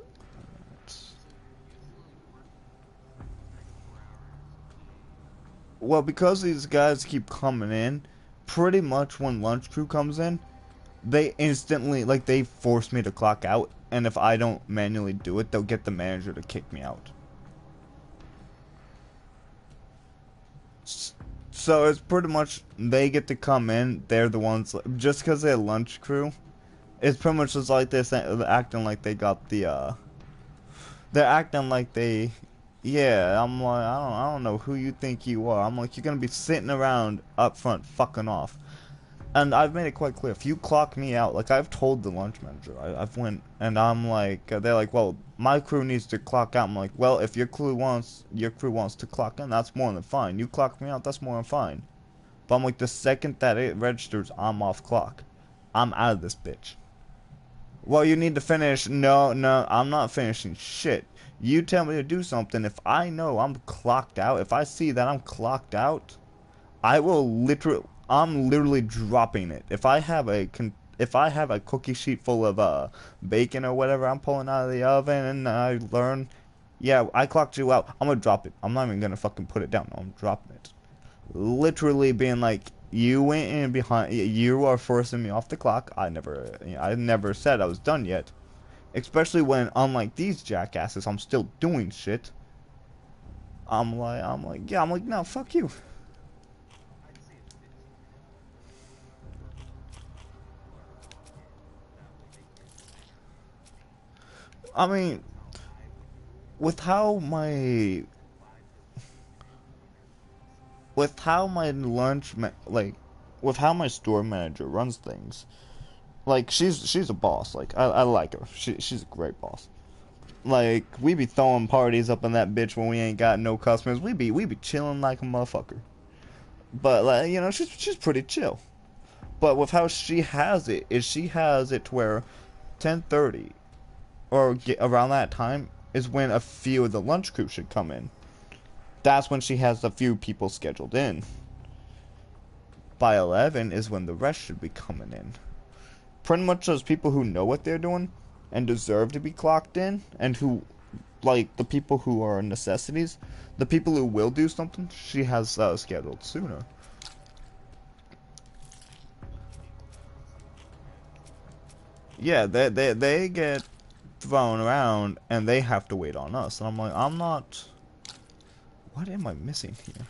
A: Well, because these guys keep coming in, pretty much when lunch crew comes in, they instantly, like, they force me to clock out, and if I don't manually do it, they'll get the manager to kick me out. So it's pretty much, they get to come in, they're the ones, just because they're lunch crew, it's pretty much just like they're acting like they got the, they're acting like they, yeah, I'm like, I don't know who you think you are. I'm like, you're gonna be sitting around up front fucking off. And I've made it quite clear, if you clock me out, like, I've told the lunch manager, I've went, and I'm like, they're like, well, my crew needs to clock out. I'm like, well, if your crew wants to clock in, that's more than fine. You clock me out, that's more than fine. But I'm like, the second that it registers, I'm off clock. I'm out of this bitch. Well, you need to finish. No, I'm not finishing shit. You tell me to do something. If I know I'm clocked out, if I see that I'm clocked out, I'm literally dropping it. If I have if I have a cookie sheet full of bacon or whatever I'm pulling out of the oven and I learn, yeah, I clocked you out, I'm gonna drop it. I'm not even gonna fucking put it down. No, I'm dropping it. Literally being like, you went in behind, you are forcing me off the clock. I never said I was done yet. Especially when, unlike these jackasses, I'm still doing shit. I'm like, yeah, I'm like, no, fuck you. I mean, with how my with how my store manager runs things, like she's a boss. Like I like her. She's a great boss. Like we be throwing parties up in that bitch when we ain't got no customers. We be chilling like a motherfucker. But like, you know, she's pretty chill. But with how she has it, is she has it to where 10:30 or around that time is when a few of the lunch crew should come in. That's when she has a few people scheduled in. By 11 is when the rest should be coming in. Pretty much those people who know what they're doing and deserve to be clocked in, and who, like, the people who are necessities, the people who will do something, she has scheduled sooner. Yeah, they get thrown around and they have to wait on us. And I'm like, I'm not... What am I missing here?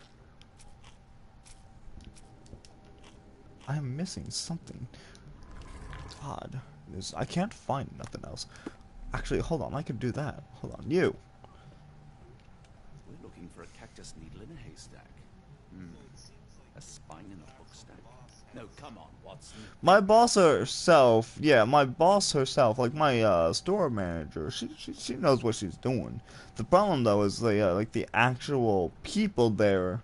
A: I'm missing something. God, I can't find nothing else. Actually, hold on, I could do that. Hold on, you.
C: We're looking for a cactus needle in a haystack. A spine in a hook stack. No, come on, Watson.
A: My boss herself, yeah, my boss herself, like my store manager, she knows what she's doing. The problem though is the actual people there.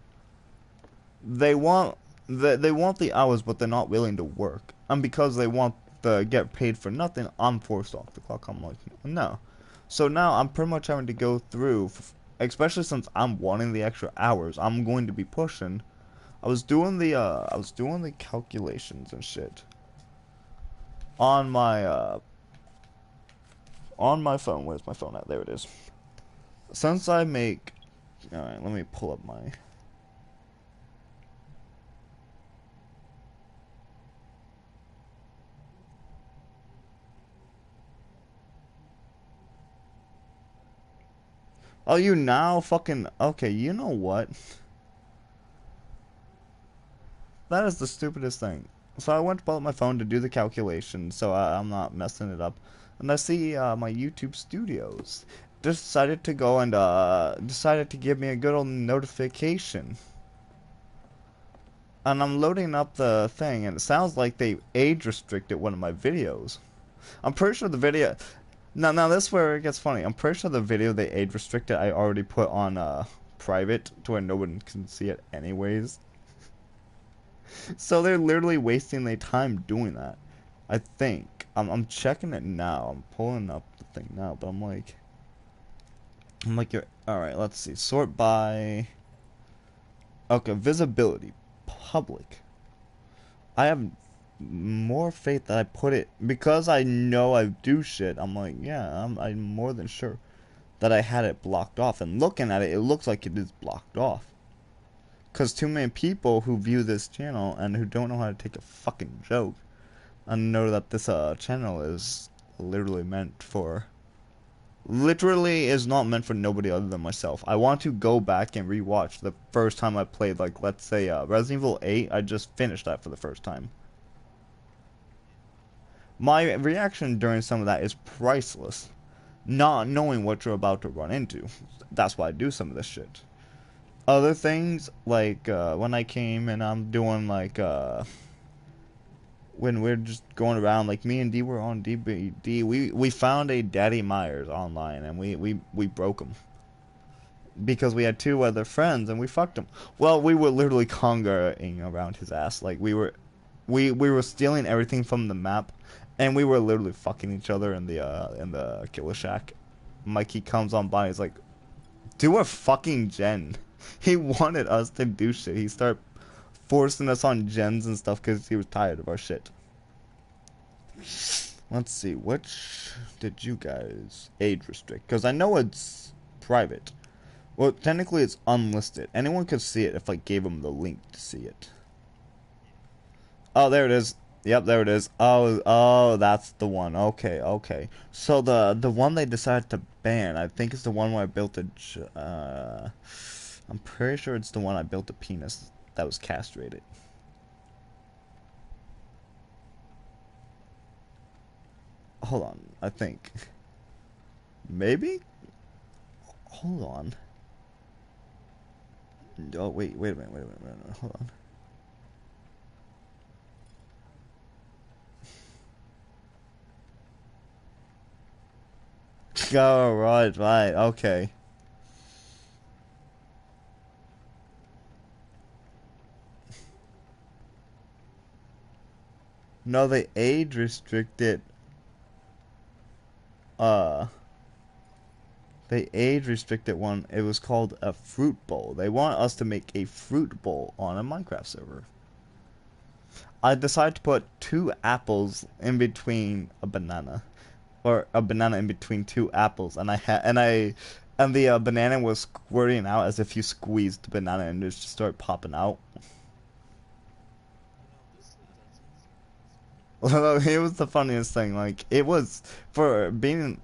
A: They want the hours, but they're not willing to work, and because they want to get paid for nothing, I'm forced off the clock. I'm like, no. So now I'm pretty much having to go through, especially since I'm wanting the extra hours. I'm going to be pushing. I was doing the calculations and shit on my phone. Where's my phone at? There it is. Since I make, all right, let me pull up my. Oh, you now fucking okay? You know what? That is the stupidest thing. So I went to pull up my phone to do the calculation, so I'm not messing it up. And I see my YouTube Studios decided to go and decided to give me a good old notification. And I'm loading up the thing, and it sounds like they age restricted one of my videos. I'm pretty sure the video. Now this is where it gets funny. I'm pretty sure the video they age restricted I already put on private to where no one can see it anyways. So they're literally wasting their time doing that. I think. I'm checking it now. I'm pulling up the thing now, but I'm like, you're alright, let's see. Sort by. Okay, visibility. Public. I have more faith that I put it, because I know I do shit. I'm like, yeah, I'm more than sure that I had it blocked off. And looking at it, it looks like it is blocked off. Because too many people who view this channel and who don't know how to take a fucking joke and know that this channel is literally meant for... Literally is not meant for nobody other than myself. I want to go back and rewatch the first time I played, like, let's say, Resident Evil 8. I just finished that for the first time. My reaction during some of that is priceless. Not knowing what you're about to run into. That's why I do some of this shit. Other things, like, when I came and I'm doing, like, when we're just going around, like, me and D were on DBD, we found a Daddy Myers online, and we broke him. Because we had two other friends, and we fucked him. Well, we were literally congaing around his ass. Like, we were stealing everything from the map, and we were literally fucking each other in the killer shack. Mikey comes on by, he's like, do a fucking gen. He wanted us to do shit. He started forcing us on gens and stuff because he was tired of our shit. Let's see, which did you guys age restrict? Because I know it's private. Well, technically it's unlisted. Anyone could see it if I gave them the link to see it. Oh, there it is. Yep, there it is. Oh, that's the one. Okay, okay. So the one they decided to ban, I think, is the one where I built a. I'm pretty sure it's the one I built a penis that was castrated. Hold on, I think. Maybe? Hold on. Oh, wait a minute, hold on. Oh, right, okay. No, they age restricted. They age restricted one. It was called a fruit bowl. They want us to make a fruit bowl on a Minecraft server. I decided to put 2 apples in between a banana, or a banana in between 2 apples, and the banana was squirting out as if you squeezed the banana and it just started popping out. Well, it was the funniest thing. Like, it was, for being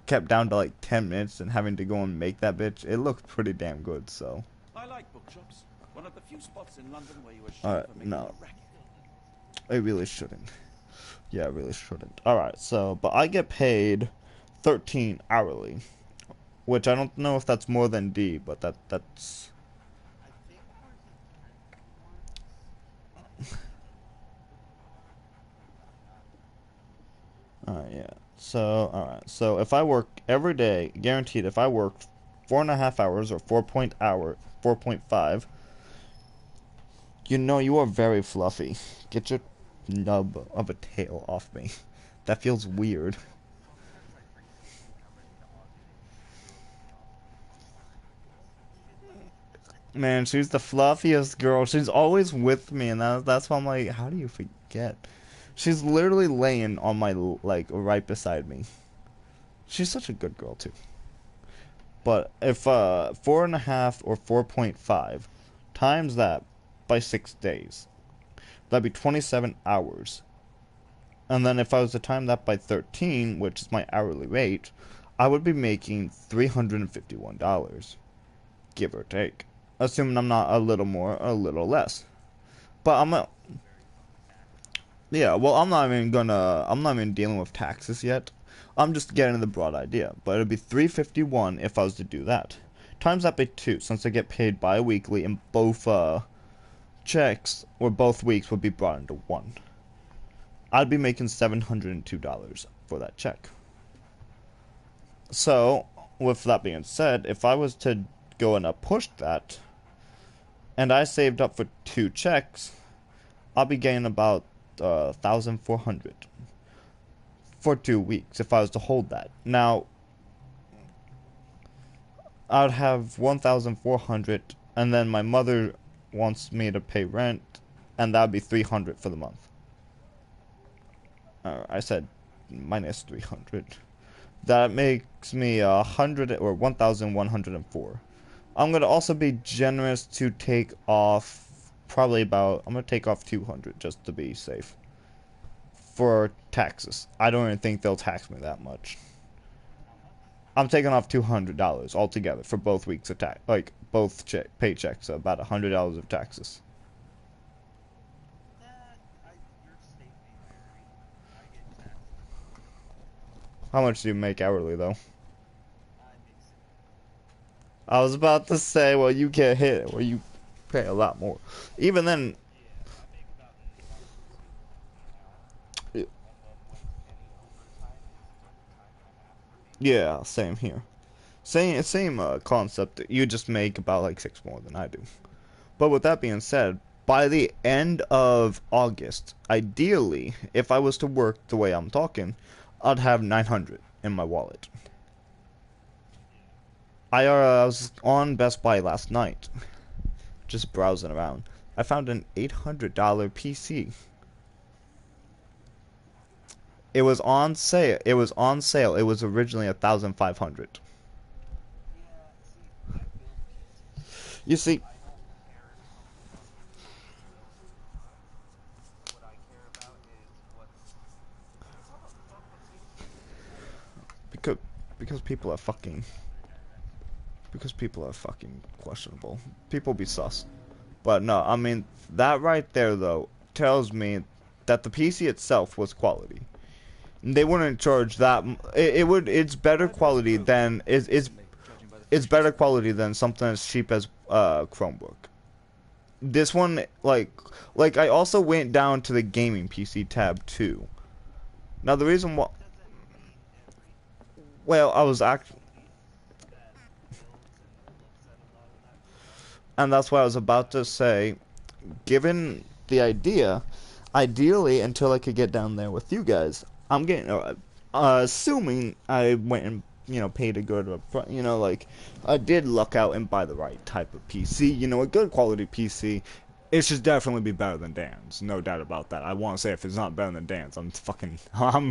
A: kept down to like 10 minutes and having to go and make that bitch, it looked pretty damn good. So
C: I like bookshops. One of the few spots in London where you are sure for making
A: no,
C: a racket.
A: it really shouldn't. Yeah, it really shouldn't. Alright, so, but I get paid 13 hourly, which I don't know if that's more than D, but that's alright, yeah. So, alright, so if I work every day, guaranteed, if I work 4.5 hours or 4.5, you know you are very fluffy. Get your nub of a tail off me. That feels weird. Man, she's the fluffiest girl. She's always with me, and that's why I'm like, how do you forget? She's literally laying on my, like, right beside me. She's such a good girl, too. But if 4.5 or 4.5 times that by 6 days, that'd be 27 hours. And then if I was to time that by 13, which is my hourly rate, I would be making $351, give or take. Assuming I'm not a little more or a little less. But yeah, well, I'm not even dealing with taxes yet. I'm just getting the broad idea. But it'd be 351 if I was to do that. Times that by 2, since I get paid bi-weekly, and both checks, or both weeks, would be brought into one. I'd be making $702 for that check. So, with that being said, if I was to go and push that, and I saved up for 2 checks, I'll be getting about 1,400 for 2 weeks if I was to hold that. Now, I'd have 1,400, and then my mother wants me to pay rent, and that'd be 300 for the month. I said minus 300. That makes me 100 or 1,104. I'm gonna also be generous to take off probably about, I'm gonna take off 200 just to be safe for taxes. I don't even think they'll tax me that much. I'm taking off $200 altogether for both weeks of tax, like both paychecks, so about $100 of taxes. How much do you make hourly though? I was about to say, well, you get hit, well, you pay a lot more. Even then, yeah, same here. Same concept. You just make about like 6 more than I do. But with that being said, by the end of August, ideally, if I was to work the way I'm talking, I'd have 900 in my wallet. I was on Best Buy last night, just browsing around. I found an $800 PC. It was on sale. It was on sale. It was originally 1,500. You see, because because people are fucking questionable. People be sus. But no, I mean that right there though tells me that the PC itself was quality. They wouldn't charge that. It's better quality than it's better quality than something as cheap as Chromebook. This one, like I also went down to the gaming PC tab too. Now the reason why, well, I was and that's what I was about to say. Given the idea, ideally, until I could get down there with you guys, I'm getting, assuming I went and, paid a good, like, I did luck out and buy the right type of PC, a good quality PC. It should definitely be better than Dan's, no doubt about that. I want to say if it's not better than Dan's, I'm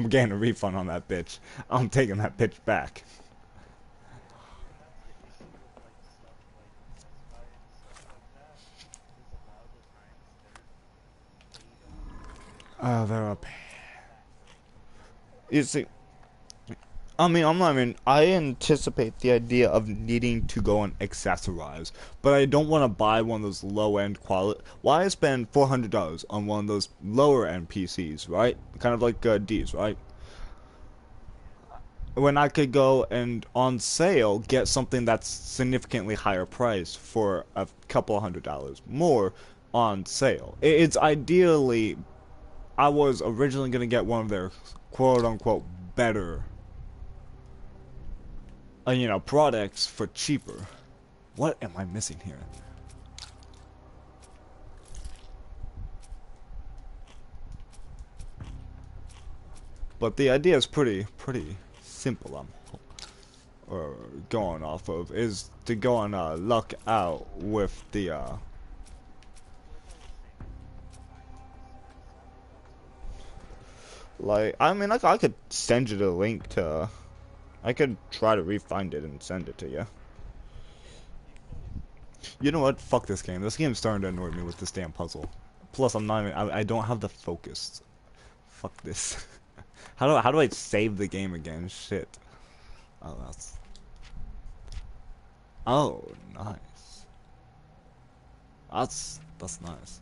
A: getting a refund on that bitch. I'm taking that bitch back. There are. You see, I mean, I anticipate the idea of needing to go and accessorize, but I don't want to buy one of those low-end quality. Why spend $400 on one of those lower-end PCs, right? Kind of like D's, right? When I could go and on sale get something that's significantly higher price for a couple $100 more on sale. It's ideally, I was originally gonna get one of their quote-unquote better products for cheaper. What am I missing here? But the idea is pretty simple. Going off of is to go and luck out with the like, I mean, I could send you the link to. I could try to re-find it and send it to you. You know what? Fuck this game. This game's starting to annoy me with this damn puzzle. Plus, I'm not even. I don't have the focus. Fuck this. How do I save the game again? Shit. Oh, that's. Oh, nice. That's nice.